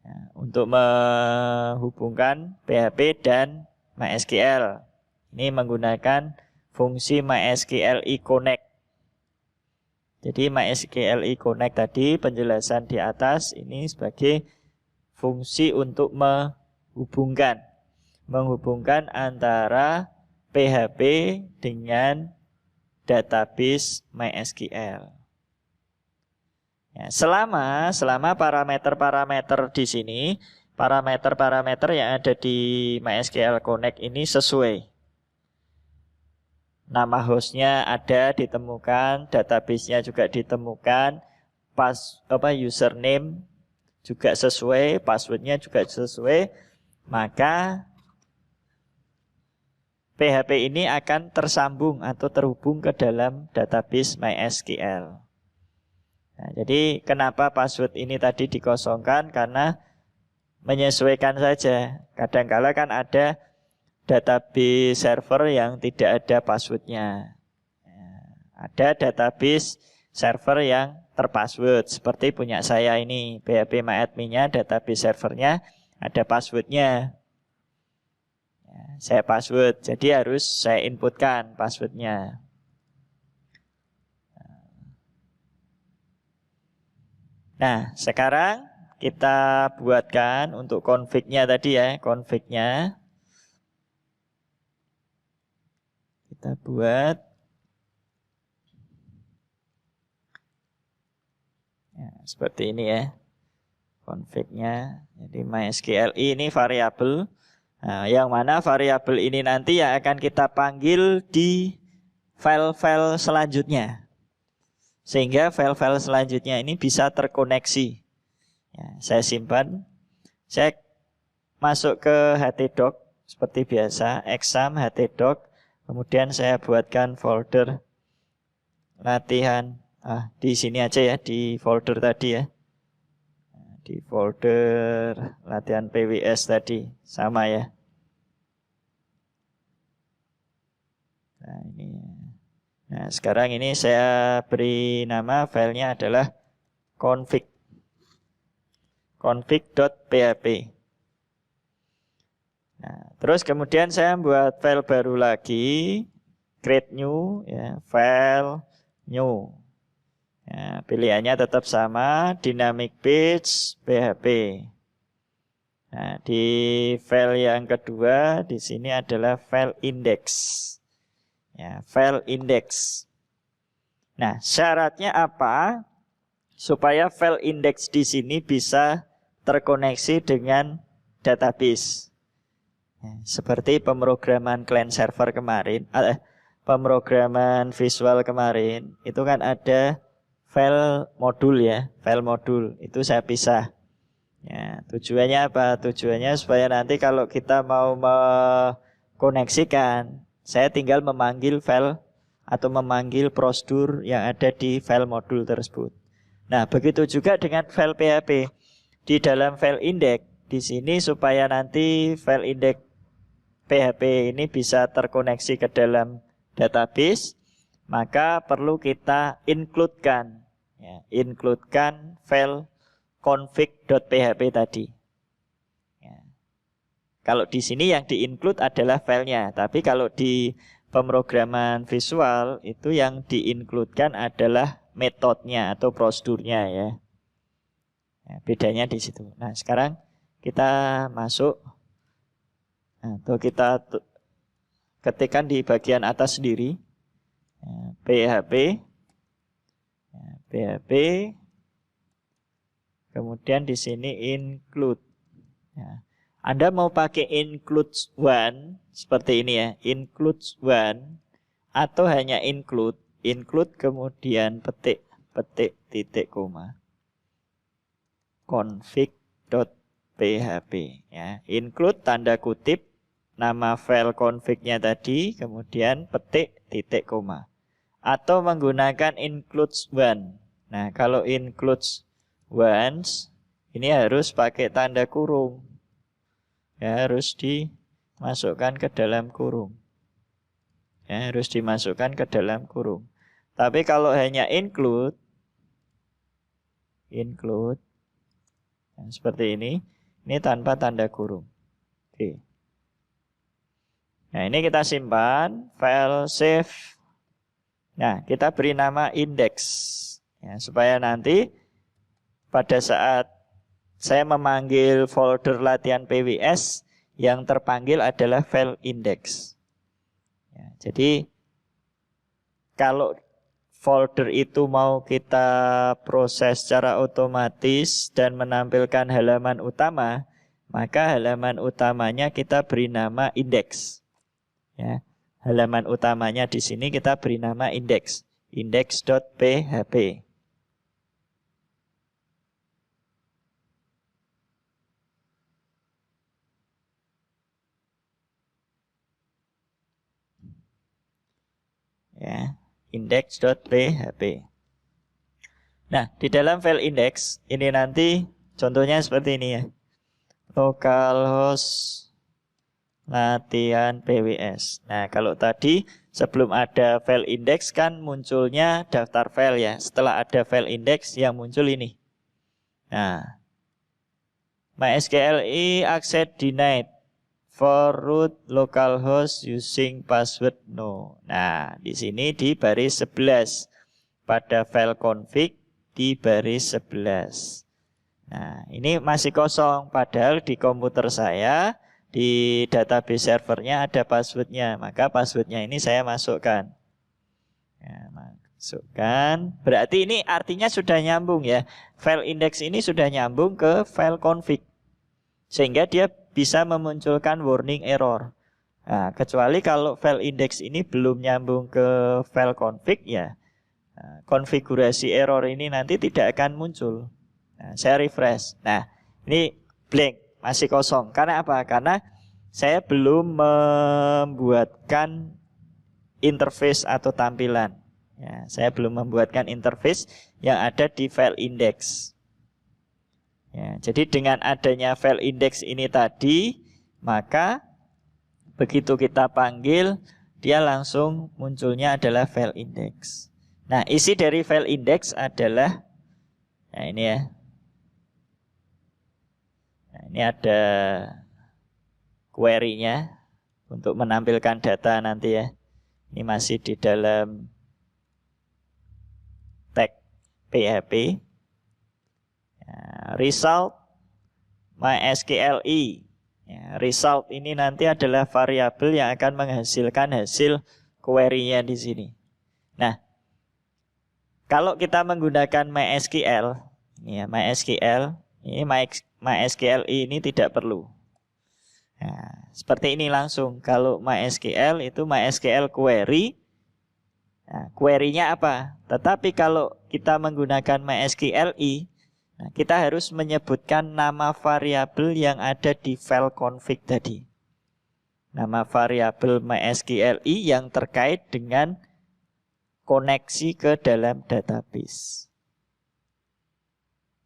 Ya, untuk menghubungkan PHP dan MySQL. Ini menggunakan fungsi MySQL eConnect. Jadi MySQL eConnect tadi penjelasan di atas ini sebagai fungsi untuk menghubungkan antara PHP dengan database MySQL. Ya, selama parameter-parameter di sini, parameter-parameter yang ada di MySQL Connect ini sesuai. Nama hostnya ada ditemukan, database-nya juga ditemukan, username juga sesuai, passwordnya juga sesuai, maka PHP ini akan tersambung atau terhubung ke dalam database MySQL. Nah, jadi kenapa password ini tadi dikosongkan? Karena menyesuaikan saja. Kadang-kala kan ada database server yang tidak ada passwordnya. Ada database server yang terpassword. Seperti punya saya ini, PHPMyAdmin-nya, database servernya ada passwordnya. Saya password, jadi harus saya inputkan passwordnya. Nah, sekarang kita buatkan untuk config-nya tadi ya, config-nya. Kita buat. Ya, seperti ini ya, config-nya. Jadi MySQL ini variabel. Nah, yang mana variabel ini nanti yang akan kita panggil di file-file selanjutnya. Sehingga file-file selanjutnya ini bisa terkoneksi. Ya, saya simpan. Saya masuk ke htdoc seperti biasa, exam htdoc. Kemudian saya buatkan folder latihan. Di sini aja ya, di folder tadi ya. Di folder latihan PWS tadi sama ya. Nah, ini. Nah, sekarang ini saya beri nama filenya adalah config.php. Nah, terus kemudian saya buat file baru lagi, create new ya, file new. Ya, pilihannya tetap sama, dynamic page PHP. Nah, di file yang kedua di sini adalah file index. Ya, file index. Nah, syaratnya apa supaya file index di sini bisa terkoneksi dengan database. Seperti pemrograman client server kemarin, pemrograman visual kemarin, itu kan ada file modul ya, file modul itu saya pisah. Ya, tujuannya apa? Tujuannya supaya nanti kalau kita mau mengkoneksikan, saya tinggal memanggil file atau memanggil prosedur yang ada di file modul tersebut. Nah, begitu juga dengan file PHP. Di dalam file index, di sini supaya nanti file index PHP ini bisa terkoneksi ke dalam database, maka perlu kita include-kan, ya, include-kan file config.php tadi. Ya. Kalau di sini yang di-include adalah filenya, tapi kalau di pemrograman visual itu yang di-include-kan adalah metodenya atau prosedurnya ya. Ya, bedanya di situ. Nah, sekarang kita masuk atau kita ketikkan di bagian atas sendiri ya, PHP ya, PHP, kemudian di sini include ya. Anda mau pakai include one seperti ini ya, include one, atau hanya include kemudian petik titik koma config.php ya, include tanda kutip nama file config-nya tadi, kemudian petik titik koma, atau menggunakan includes one. Nah, kalau includes once ini harus pakai tanda kurung ya, harus dimasukkan ke dalam kurung ya, harus dimasukkan ke dalam kurung. Tapi kalau hanya include ya, seperti ini tanpa tanda kurung. Oke. Nah, ini kita simpan, file save. Nah, kita beri nama index ya, supaya nanti pada saat saya memanggil folder latihan PWS, yang terpanggil adalah file index ya, jadi kalau folder itu mau kita proses secara otomatis dan menampilkan halaman utama, maka halaman utamanya kita beri nama index. Ya, halaman utamanya di sini kita beri nama index, index.php. Ya, index.php. Nah, di dalam file index ini nanti contohnya seperti ini ya. Localhost latihan PWS. Nah, kalau tadi sebelum ada file index kan munculnya daftar file ya. Setelah ada file index yang muncul ini. Nah, MySQLi access denied for root localhost using password no. Nah, di sini di baris 11 pada file config di baris 11. Nah, ini masih kosong padahal di komputer saya di database servernya ada passwordnya, maka passwordnya ini saya masukkan ya, masukkan, berarti ini artinya sudah nyambung ya, file index ini sudah nyambung ke file config sehingga dia bisa memunculkan warning error. Nah, kecuali kalau file index ini belum nyambung ke file config ya, konfigurasi error ini nanti tidak akan muncul. Nah, saya refresh, nah ini blank, masih kosong. Karena apa? Karena saya belum membuatkan interface atau tampilan ya, saya belum membuatkan interface yang ada di file index ya, jadi dengan adanya file index ini tadi, maka begitu kita panggil dia langsung munculnya adalah file index. Nah, isi dari file index adalah nah ini ya. Nah, ini ada query-nya untuk menampilkan data nanti ya. Ini masih di dalam tag PHP. Ya, result MySQLi. Ya, result ini nanti adalah variabel yang akan menghasilkan hasil query-nya di sini. Nah, kalau kita menggunakan MySQL, ya, MySQL Ini MySQL ini tidak perlu. Nah, seperti ini langsung. Kalau MySQL itu MySQL query. Nah, query-nya apa? Tetapi kalau kita menggunakan MySQLi, nah, kita harus menyebutkan nama variabel yang ada di file config tadi. Nama variabel MySQLi yang terkait dengan koneksi ke dalam database.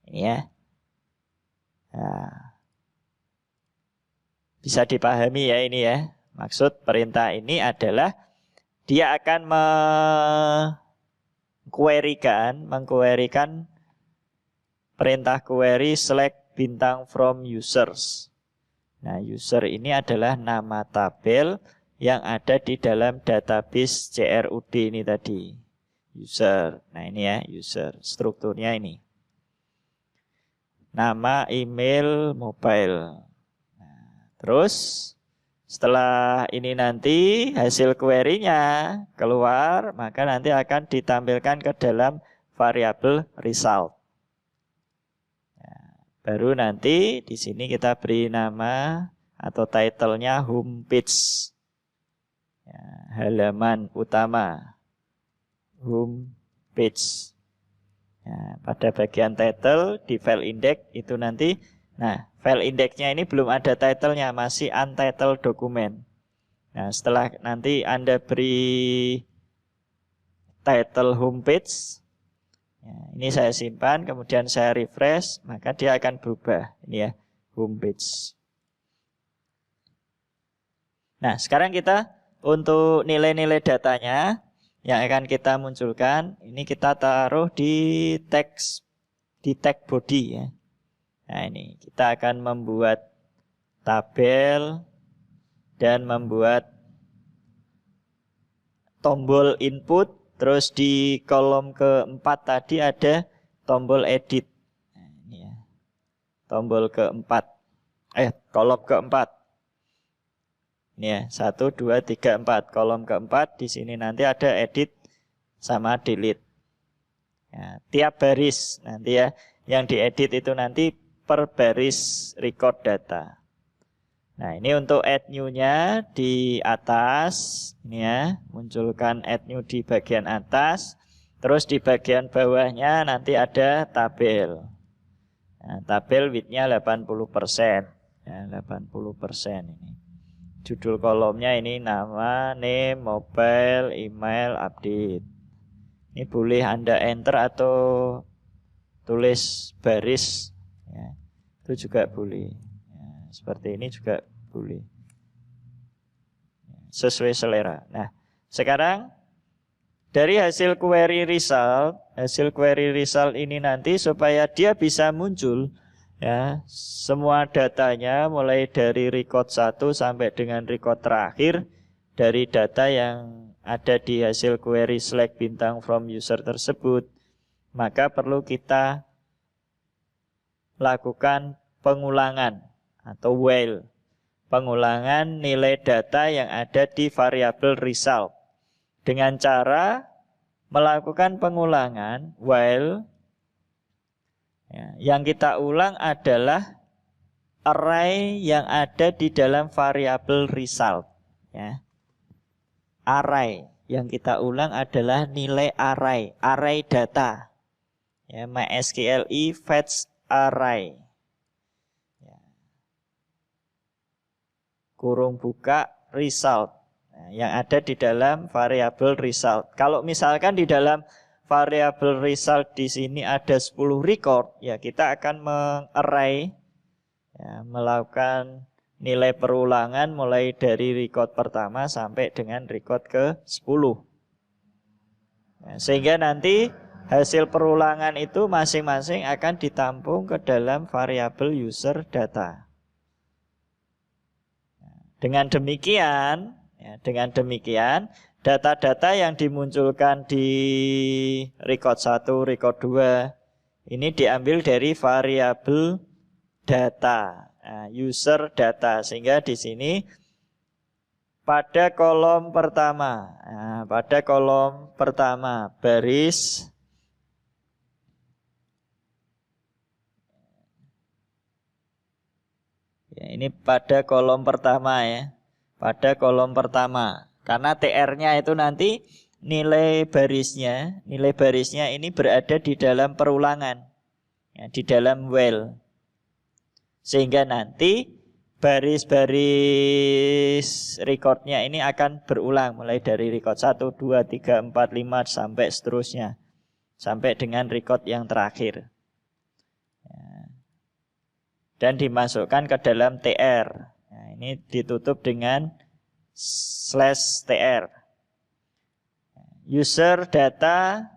Ini ya. Nah, bisa dipahami ya ini ya. Maksud perintah ini adalah dia akan mengquerykan perintah query select bintang from users. Nah, user ini adalah nama tabel yang ada di dalam database CRUD ini tadi. User. Nah, ini ya, user. Strukturnya ini. Nama, email, mobile. Nah, terus setelah ini nanti hasil query-nya keluar, maka nanti akan ditampilkan ke dalam variabel result. Nah, baru nanti di sini kita beri nama atau title-nya home page. Ya, halaman utama. Home page. Nah, pada bagian title di file index itu nanti, nah file indexnya ini belum ada titlenya, masih untitled dokumen. Nah, setelah nanti Anda beri title homepage, ya, ini saya simpan, kemudian saya refresh, maka dia akan berubah. Ini ya, homepage. Nah, sekarang kita untuk nilai-nilai datanya yang akan kita munculkan, ini kita taruh di tag body ya. Nah, ini kita akan membuat tabel dan membuat tombol input, terus di kolom keempat tadi ada tombol edit. Nah, ini ya. Tombol keempat. Kolom keempat. Ini ya, 1, 2, 3, 4. Kolom keempat, di sini nanti ada edit sama delete. Ya, tiap baris nanti ya, yang diedit itu nanti per baris record data. Nah, ini untuk add new-nya di atas. Ini ya, munculkan add new di bagian atas. Terus di bagian bawahnya nanti ada tabel. Nah, tabel width-nya 80%. Ya, 80% ini. Judul kolomnya ini nama, name, mobile, email, update. Ini boleh Anda enter atau tulis baris. Ya, itu juga boleh. Ya, seperti ini juga boleh. Sesuai selera. Nah, sekarang dari hasil query result ini nanti supaya dia bisa muncul, ya, semua datanya mulai dari record 1 sampai dengan record terakhir dari data yang ada di hasil query select bintang from user tersebut, maka perlu kita lakukan pengulangan atau while. Pengulangan nilai data yang ada di variabel result. Dengan cara melakukan pengulangan while, ya, yang kita ulang adalah array yang ada di dalam variabel result. Ya. Array yang kita ulang adalah nilai array data. Ya, MySQLi fetch array. Ya. Kurung buka result. Nah, yang ada di dalam variabel result. Kalau misalkan di dalam variabel result di sini ada 10 record, ya kita akan mengarray, ya, melakukan nilai perulangan mulai dari record pertama sampai dengan record ke-10. Nah, sehingga nanti hasil perulangan itu masing-masing akan ditampung ke dalam variabel user data. Dengan demikian, data-data yang dimunculkan di record 1, record 2 ini diambil dari variabel data, user data, sehingga di sini pada kolom pertama, baris Ya, ini pada kolom pertama ya. Pada kolom pertama. Karena TR-nya itu nanti nilai barisnya ini berada di dalam perulangan. Ya, di dalam while. Sehingga nanti baris-baris recordnya ini akan berulang. Mulai dari record 1, 2, 3, 4, 5 sampai seterusnya. Sampai dengan record yang terakhir. Ya. Dan dimasukkan ke dalam TR. Nah, ini ditutup dengan /tr. User data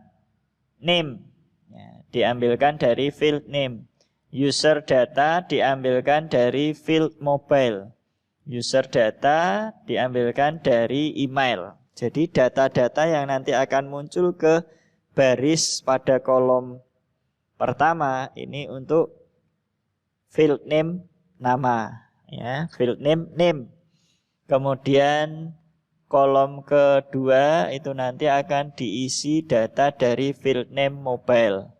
name. Ya, diambilkan dari field name. User data diambilkan dari field mobile. User data diambilkan dari email. Jadi data-data yang nanti akan muncul ke baris pada kolom pertama ini untuk field name nama, ya, field name name. Kemudian kolom kedua itu nanti akan diisi data dari field name mobile.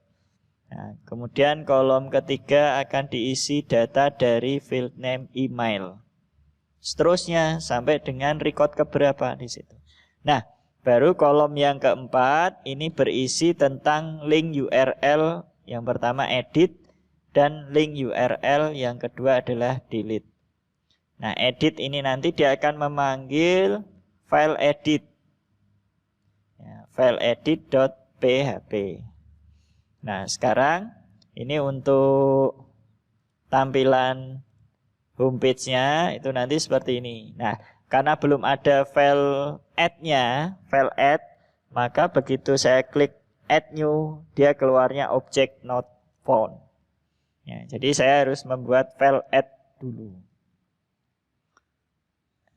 Nah, kemudian kolom ketiga akan diisi data dari field name email. Seterusnya sampai dengan record keberapa di situ. Nah, baru kolom yang keempat ini berisi tentang link URL. Yang pertama edit dan link URL yang kedua adalah delete. Nah, edit ini nanti dia akan memanggil file edit. Ya, file edit.php. Nah, sekarang ini untuk tampilan homepage-nya itu nanti seperti ini. Nah, karena belum ada file add-nya, file add, maka begitu saya klik add new, dia keluarnya object not found. Ya, jadi saya harus membuat file add dulu.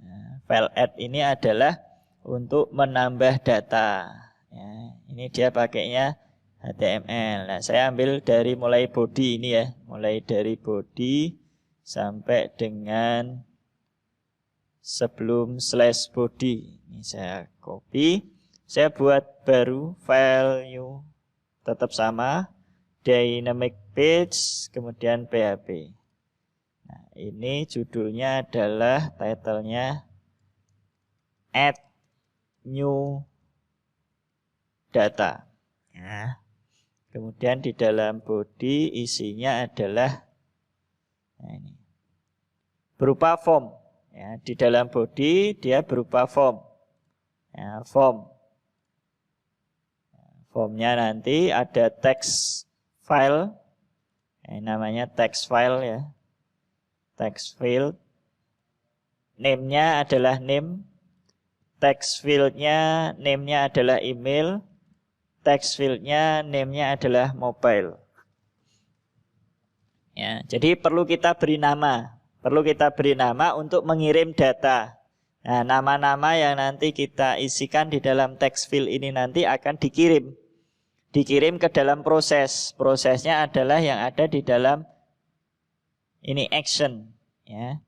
Nah, file add ini adalah untuk menambah data. Ya, ini dia pakainya HTML. Nah, saya ambil dari mulai body ini ya, mulai dari body sampai dengan sebelum /body. Ini saya copy, saya buat baru file new, tetap sama, dynamic page, kemudian PHP. Nah, ini judulnya adalah title-nya add new data. Nah, kemudian di dalam body isinya adalah ini berupa form. Ya, di dalam body dia berupa form. Ya, form. Formnya nanti ada text file. Ini namanya text file ya. Text field. Name-nya adalah name. Text field-nya name-nya adalah email. Text field-nya name-nya adalah mobile. Ya, jadi perlu kita beri nama. Perlu kita beri nama untuk mengirim data. Nah, nama-nama yang nanti kita isikan di dalam text field ini nanti akan dikirim. Dikirim ke dalam proses. Prosesnya adalah yang ada di dalam ini action. Ya.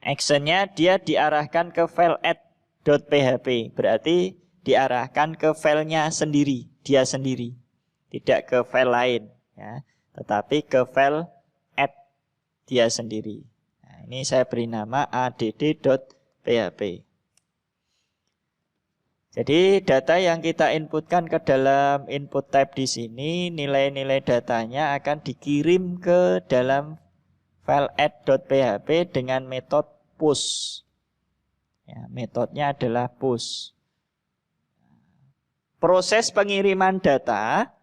Actionnya dia diarahkan ke file add.php. Berarti diarahkan ke filenya sendiri, dia sendiri. Tidak ke file lain. Ya. Tetapi ke file add dia sendiri. Nah, ini saya beri nama add.php. Jadi data yang kita inputkan ke dalam input type di sini, nilai-nilai datanya akan dikirim ke dalam file add.php dengan metode push. Ya, metodenya adalah push. Proses pengiriman data,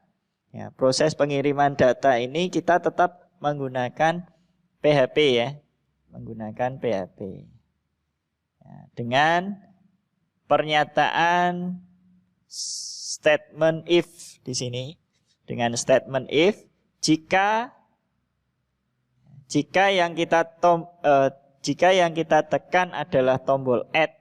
ya, proses pengiriman data ini kita tetap menggunakan PHP ya, menggunakan PHP. Ya, dengan pernyataan statement if di sini, dengan statement if jika yang kita tekan adalah tombol add,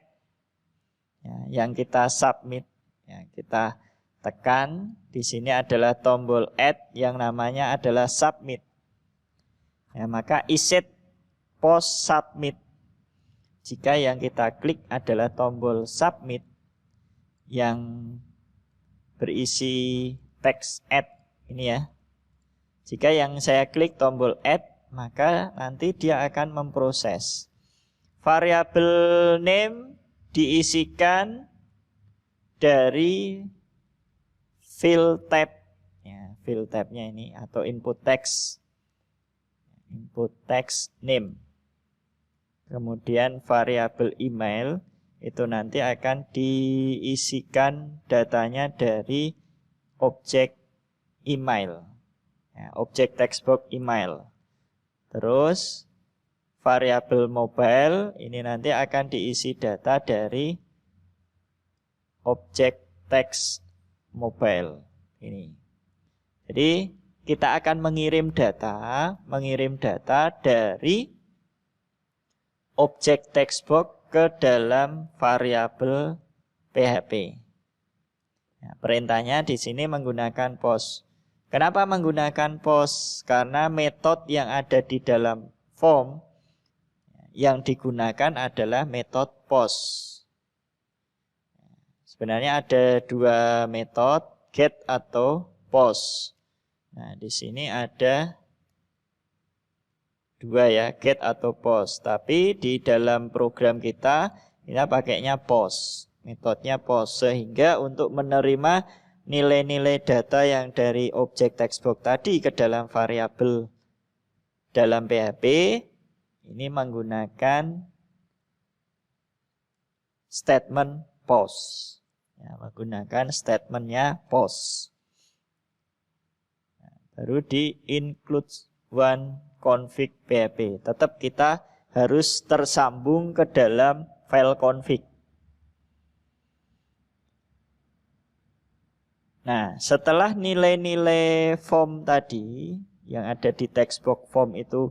ya, yang kita submit, ya, kita tekan di sini adalah tombol add yang namanya adalah submit. Ya, maka iset post submit. Jika yang kita klik adalah tombol submit yang berisi teks add ini ya. Jika yang saya klik tombol add, maka nanti dia akan memproses. Variabel name diisikan dari fill tab, ya, fill tabnya ini atau input text name. Kemudian variabel email itu nanti akan diisikan datanya dari objek email, ya, objek textbox email. Terus variabel mobile ini nanti akan diisi data dari objek text mobile ini. Jadi kita akan mengirim data dari objek textbox ke dalam variabel PHP. Nah, perintahnya di sini menggunakan post. Kenapa menggunakan post? Karena metode yang ada di dalam form yang digunakan adalah metode post. Sebenarnya ada dua metode, get atau post. Nah, di sini ada dua ya, get atau post. Tapi di dalam program kita pakainya post. Metodenya post, sehingga untuk menerima nilai-nilai data yang dari objek textbox tadi ke dalam variabel dalam PHP, ini menggunakan statement post. Ya, menggunakan statementnya post. Nah, baru di include one config PHP. Tetap kita harus tersambung ke dalam file config. Nah, setelah nilai-nilai form tadi yang ada di textbox form itu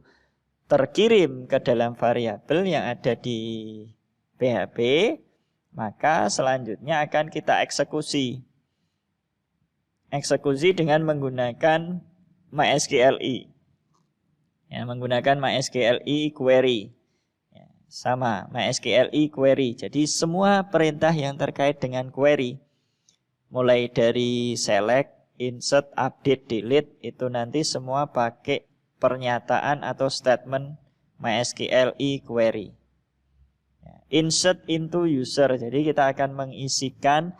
terkirim ke dalam variabel yang ada di PHP, maka selanjutnya akan kita eksekusi. Eksekusi dengan menggunakan MySQLi. Ya, menggunakan MySQLi query. Ya, sama, MySQLi query. Jadi semua perintah yang terkait dengan query, mulai dari select, insert, update, delete, itu nanti semua pakai pernyataan atau statement MySQLi query. Insert into user, jadi kita akan mengisikan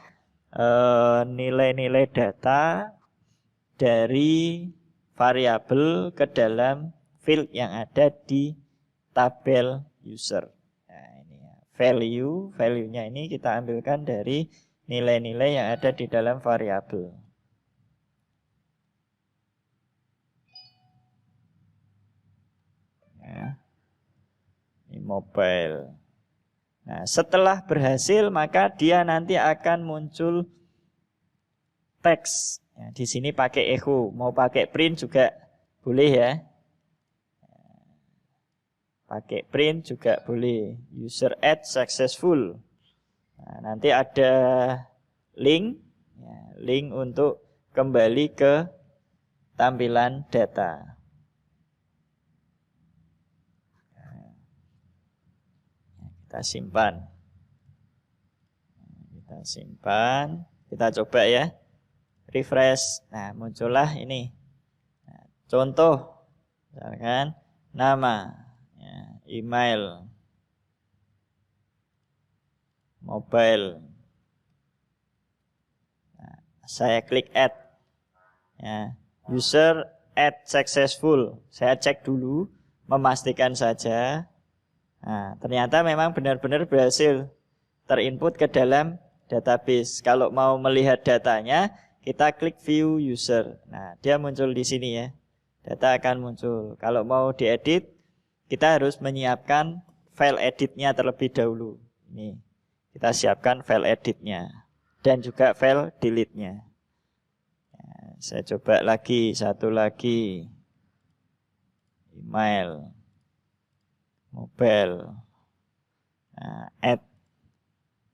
nilai-nilai data dari variabel ke dalam field yang ada di tabel user. Nah, ini ya, value-nya ini kita ambilkan dari nilai-nilai yang ada di dalam variabel. Ya. Ini mobile. Nah, setelah berhasil maka dia nanti akan muncul teks. Ya, di sini pakai echo, mau pakai print juga boleh ya. Pakai print juga boleh. User add successful. Nah, nanti ada link, ya, link untuk kembali ke tampilan data. Kita simpan. Kita coba ya. Refresh. Nah, muncullah ini. Nah, contoh, misalkan nama, ya, email, mobile. Nah, saya klik add. Ya, user add successful. Saya cek dulu, memastikan saja. Nah, ternyata memang benar-benar berhasil terinput ke dalam database. Kalau mau melihat datanya, kita klik view user. Nah, dia muncul di sini ya. Data akan muncul. Kalau mau diedit, kita harus menyiapkan file editnya terlebih dahulu. Ini, kita siapkan file editnya dan juga file delete-nya. Nah, saya coba lagi, satu lagi. Email, mobile, nah, add,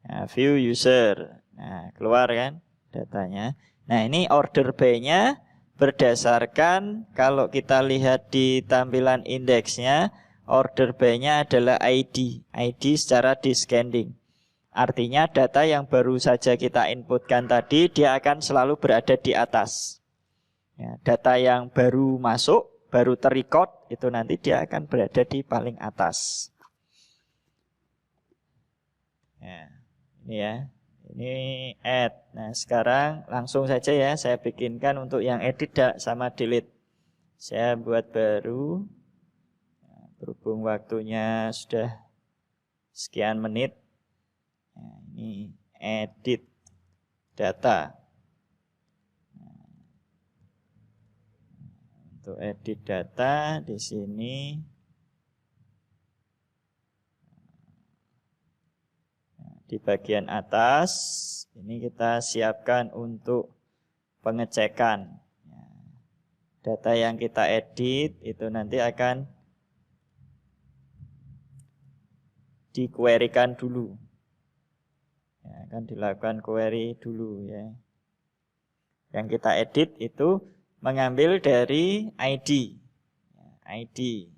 nah, view user, nah, keluar kan datanya. Nah, ini order by-nya berdasarkan, kalau kita lihat di tampilan indeksnya, order by-nya adalah ID secara descending. Artinya data yang baru saja kita inputkan tadi, dia akan selalu berada di atas. Ya, data yang baru masuk baru terrecord, itu nanti dia akan berada di paling atas. Nah, ini ya. Ini add. Nah, sekarang langsung saja ya saya bikinkan untuk yang edit sama delete. Saya buat baru. Nah, berhubung waktunya sudah sekian menit. Nah, ini edit data. Nah, untuk edit data di sini di bagian atas ini kita siapkan untuk pengecekan. Data yang kita edit itu nanti akan di-query-kan dulu. Ya, akan dilakukan query dulu ya. Yang kita edit itu mengambil dari ID. Ya, ID.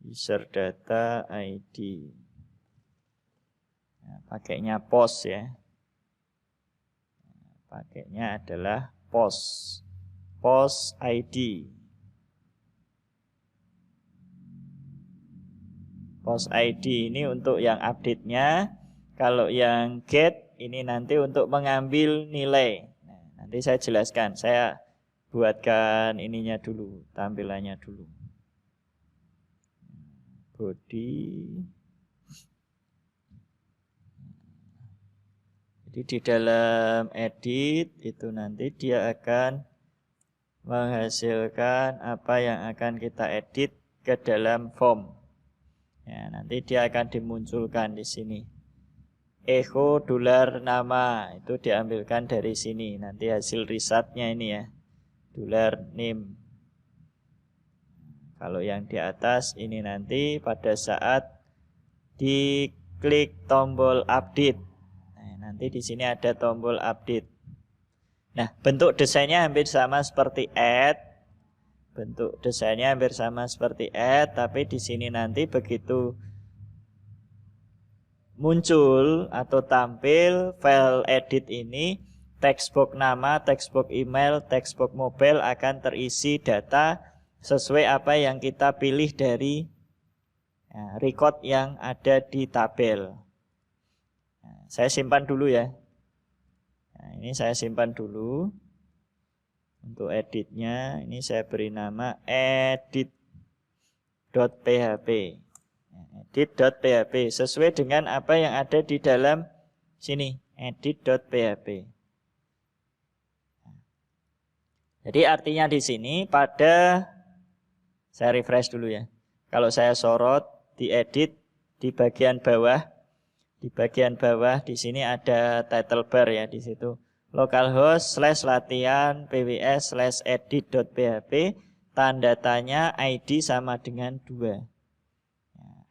User data ID. Nah, pakainya post ya. Pakainya adalah post. Post ID. Post ID ini untuk yang update-nya. Kalau yang get ini nanti untuk mengambil nilai. Nah, nanti saya jelaskan. Saya buatkan ininya dulu, tampilannya dulu. Body. Jadi di dalam edit itu nanti dia akan menghasilkan apa yang akan kita edit ke dalam form. Ya, nanti dia akan dimunculkan di sini. Echo dolar nama itu diambilkan dari sini. Nanti hasil risetnya ini ya. Dolar name. Kalau yang di atas ini nanti pada saat diklik tombol update. Nah, nanti di sini ada tombol update. Nah, bentuk desainnya hampir sama seperti add. Bentuk desainnya hampir sama seperti add, tapi di sini nanti begitu muncul atau tampil file edit ini, textbox nama, textbox email, textbox mobile akan terisi data sesuai apa yang kita pilih dari record yang ada di tabel. Nah, saya simpan dulu ya. Nah, ini saya simpan dulu. Untuk editnya ini saya beri nama edit.php. Edit.php sesuai dengan apa yang ada di dalam sini, edit.php. Jadi artinya di sini pada saya refresh dulu ya. Kalau saya sorot di edit di bagian bawah, di sini ada title bar ya di situ. Localhost /latihan pws /edit.php, tanda tanya ID sama dengan 2.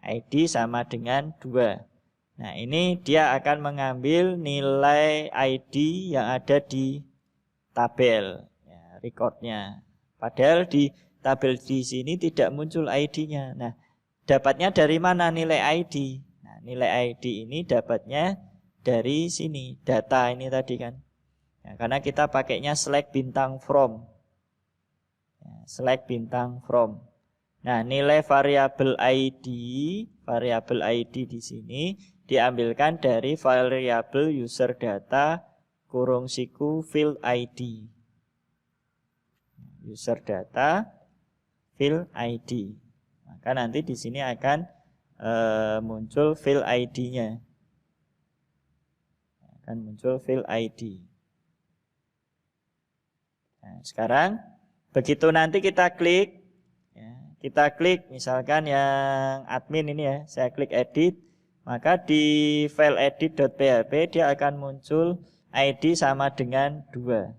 ID sama dengan 2. Nah, ini dia akan mengambil nilai ID yang ada di tabel ya, recordnya. Padahal di tabel di sini tidak muncul ID-nya. Nah, dapatnya dari mana nilai ID? Nah, nilai ID ini dapatnya dari sini, data ini tadi kan. Ya, karena kita pakainya select bintang from. Ya, select bintang from. Nah, nilai variabel ID di sini diambilkan dari variabel user data kurung siku field ID. User data field ID. Maka nanti di sini akan muncul field ID-nya. Akan muncul field ID. Nah, sekarang begitu nanti kita klik misalkan yang admin ini ya, saya klik edit, maka di file edit.php dia akan muncul ID sama dengan 2.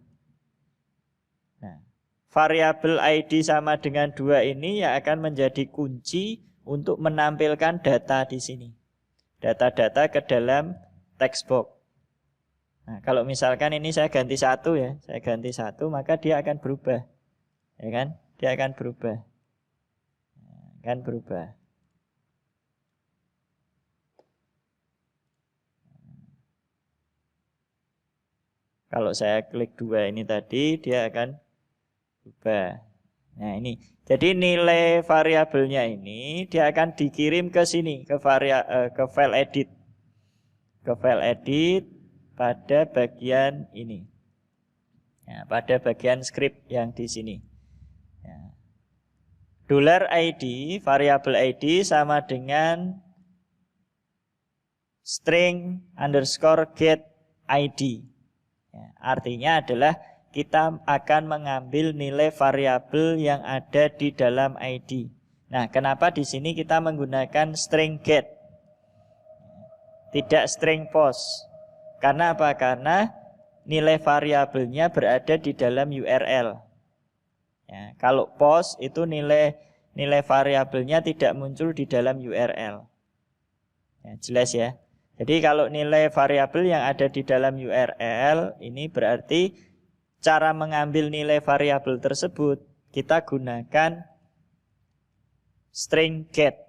Nah, variabel ID sama dengan 2 ini yang akan menjadi kunci untuk menampilkan data di sini. Data-data ke dalam text box. Nah, kalau misalkan ini saya ganti 1 ya, maka dia akan berubah. Ya kan? Dia akan berubah. Kan berubah. Nah, Kalau saya klik 2 ini tadi, dia akan berubah. Nah ini, jadi nilai variabelnya ini dia akan dikirim ke sini, ke file edit, pada bagian ini, ya, pada bagian script yang di sini. Ya. $id, variabel id sama dengan string underscore get id. Ya, artinya adalah kita akan mengambil nilai variabel yang ada di dalam id. Nah, kenapa di sini kita menggunakan string get, tidak string post? Karena apa? Karena nilai variabelnya berada di dalam URL. Ya, kalau post itu nilai variabelnya tidak muncul di dalam URL. Ya, jelas ya. Jadi kalau nilai variabel yang ada di dalam URL ini berarti cara mengambil nilai variabel tersebut kita gunakan string get.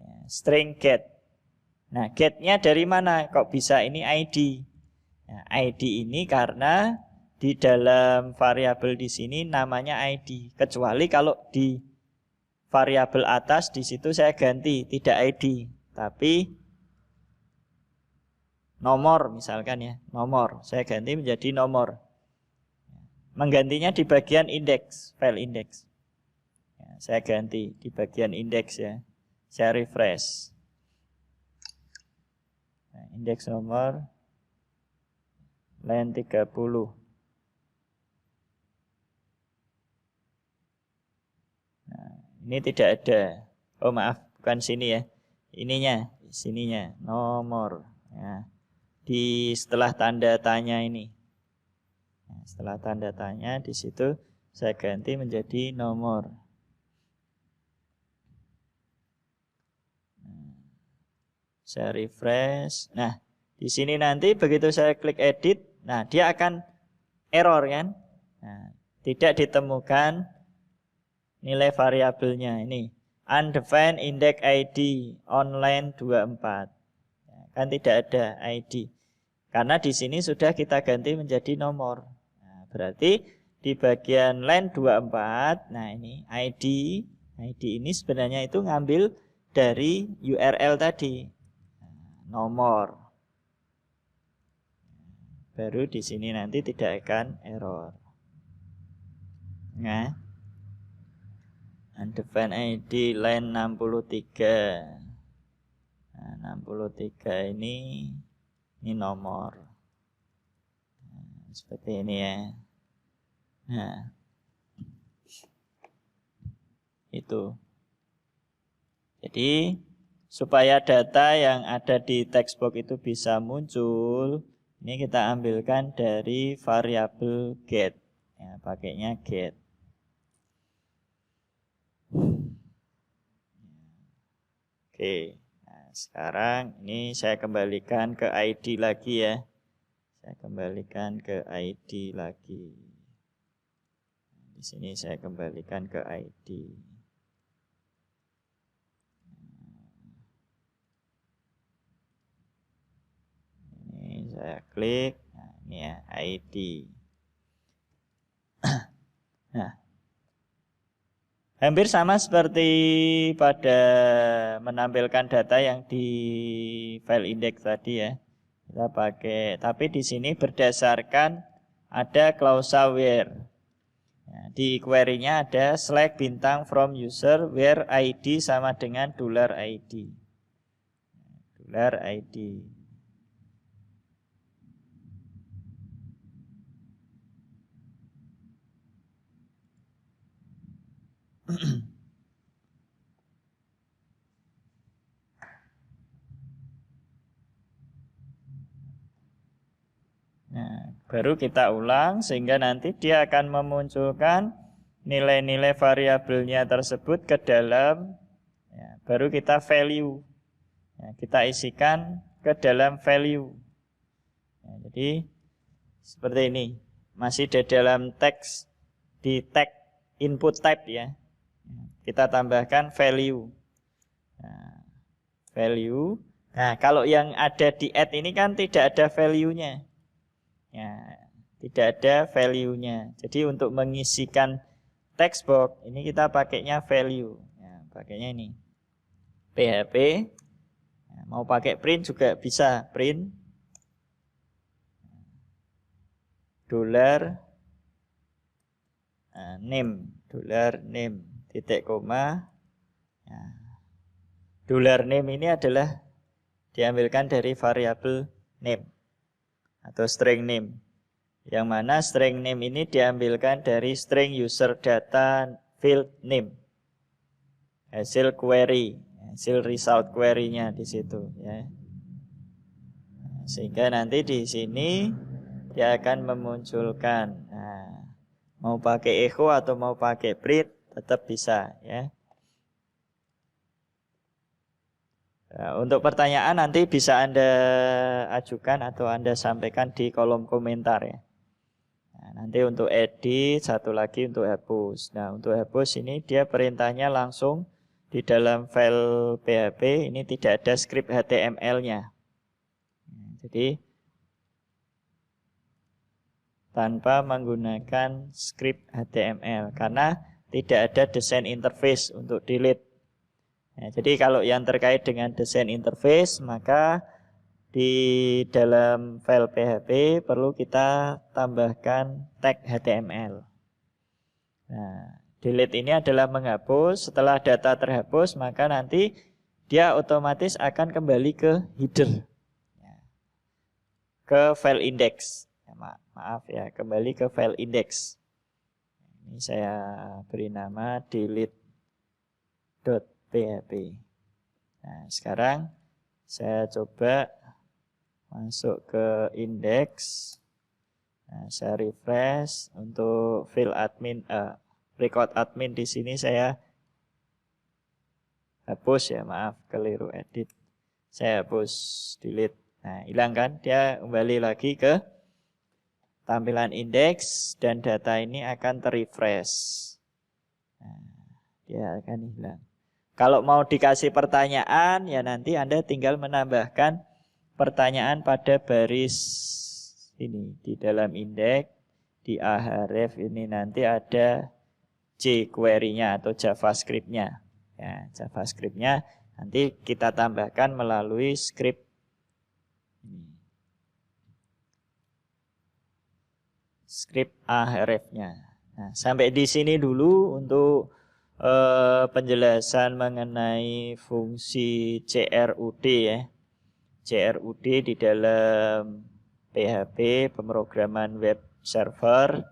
Ya, string get. Nah, getnya dari mana? Kok bisa ini ID? Nah, ID ini karena di dalam variabel di sini namanya ID. Kecuali kalau di variabel atas di situ saya ganti tidak ID, tapi nomor misalkan ya, nomor. Saya ganti menjadi nomor. Menggantinya di bagian indeks, file indeks. Ya, saya ganti di bagian indeks ya. Saya refresh. Nah, indeks nomor line 30. Nah, ini tidak ada. Oh maaf, bukan sini ya. Ininya, sininya nomor. Ya. Di setelah tanda tanya ini. Nah, setelah tanda tanya di situ saya ganti menjadi nomor. Nah, saya refresh. Nah, di sini nanti begitu saya klik edit, nah dia akan error kan? Nah, tidak ditemukan nilai variabelnya ini. Undefined index ID online 24. Kan tidak ada ID. Karena di sini sudah kita ganti menjadi nomor. Nah, berarti di bagian line 24, nah ini ID ini sebenarnya itu ngambil dari URL tadi. Nah, nomor. Baru di sini nanti tidak akan error. Nah, undefined ID line 63. Nah, 63 ini nomor. Nah, seperti ini ya. Nah, itu. Jadi supaya data yang ada di text box itu bisa muncul, ini kita ambilkan dari variabel get. Ya, pakainya get. Oke. Sekarang ini saya kembalikan ke ID lagi ya. Saya kembalikan ke ID lagi. Di sini saya kembalikan ke ID. Ini saya klik. Nah, ini ya ID. Nah, hampir sama seperti pada menampilkan data yang di file index tadi ya. Kita pakai, tapi di sini berdasarkan ada klausa where. Nah, di query-nya ada select bintang from user where ID sama dengan $id. $id. Nah, baru kita ulang sehingga nanti dia akan memunculkan nilai-nilai variabelnya tersebut ke dalam ya, baru kita value. Ya, kita isikan ke dalam value. Ya, jadi seperti ini. Masih di dalam teks di tag input type ya. Kita tambahkan value. Nah, value. Nah, kalau yang ada di add ini kan tidak ada value-nya. Ya, tidak ada value-nya. Jadi untuk mengisikan text box ini kita pakainya value. Ya, pakainya ini PHP. Ya, mau pakai print juga bisa, print $name titik koma. Ya. $name ini adalah diambilkan dari variabel name atau string name. Yang mana string name ini diambilkan dari string user data field name. Hasil query, hasil result query-nya di situ ya. Sehingga nanti di sini dia akan memunculkan. Nah, mau pakai echo atau mau pakai print tetap bisa ya. Nah, untuk pertanyaan nanti bisa Anda ajukan atau Anda sampaikan di kolom komentar ya. Nah, nanti untuk edit, satu lagi untuk hapus. Nah, untuk hapus ini dia perintahnya langsung di dalam file PHP, ini tidak ada script HTML-nya. Jadi tanpa menggunakan script HTML karena tidak ada desain interface untuk delete. Nah, jadi kalau yang terkait dengan desain interface maka di dalam file PHP perlu kita tambahkan tag HTML. Nah, delete ini adalah menghapus. Setelah data terhapus, maka nanti dia otomatis akan kembali ke header, ke file index. Ya, maaf ya, kembali ke file index. Ini saya beri nama delete.php. Nah, sekarang saya coba masuk ke index. Nah, saya refresh untuk field admin, record admin di sini saya hapus ya, maaf keliru edit. Saya hapus, delete. Nah, hilang kan? Dia kembali lagi ke tampilan index dan data ini akan terrefresh. Nah, dia akan hilang. Kalau mau dikasih pertanyaan ya nanti Anda tinggal menambahkan pertanyaan pada baris ini di dalam indeks di ahref ini nanti ada jQuery-nya atau JavaScript-nya. Ya, JavaScript-nya nanti kita tambahkan melalui script ini. Script ahref-nya. Nah, sampai di sini dulu untuk penjelasan mengenai fungsi CRUD ya. CRUD di dalam PHP, pemrograman web server.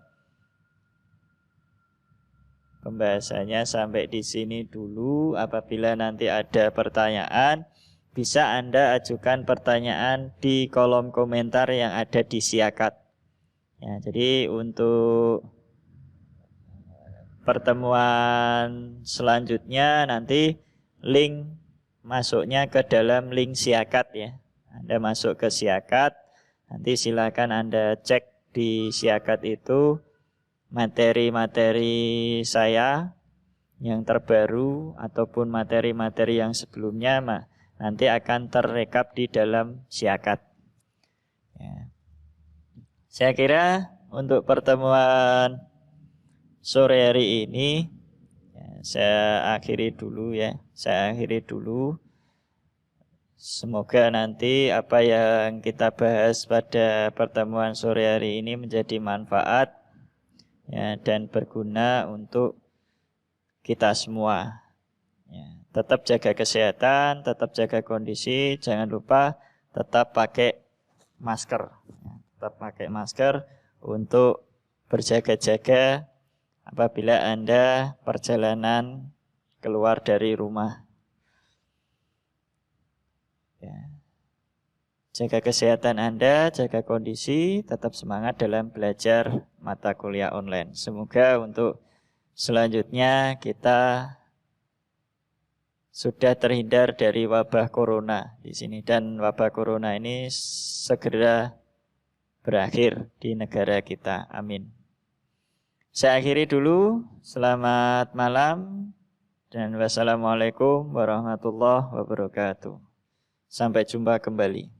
Pembahasannya sampai di sini dulu. Apabila nanti ada pertanyaan, bisa Anda ajukan pertanyaan di kolom komentar yang ada di Siakat. Ya, jadi untuk pertemuan selanjutnya nanti link masuknya ke dalam link Siakat ya. Anda masuk ke Siakat, nanti silakan Anda cek di Siakat itu materi-materi saya yang terbaru ataupun materi-materi yang sebelumnya nanti akan terrekap di dalam Siakat. Ya. Saya kira untuk pertemuan sore hari ini ya, saya akhiri dulu ya. Saya akhiri dulu. Semoga nanti apa yang kita bahas pada pertemuan sore hari ini menjadi manfaat ya, dan berguna untuk kita semua. Ya, tetap jaga kesehatan, tetap jaga kondisi, jangan lupa tetap pakai masker. Ya, tetap pakai masker untuk berjaga-jaga apabila Anda perjalanan keluar dari rumah. Ya. Jaga kesehatan Anda, jaga kondisi, tetap semangat dalam belajar mata kuliah online. Semoga untuk selanjutnya kita sudah terhindar dari wabah corona di sini dan wabah corona ini segera berakhir di negara kita. Amin. Saya akhiri dulu. Selamat malam dan wassalamualaikum warahmatullahi wabarakatuh. Sampai jumpa kembali.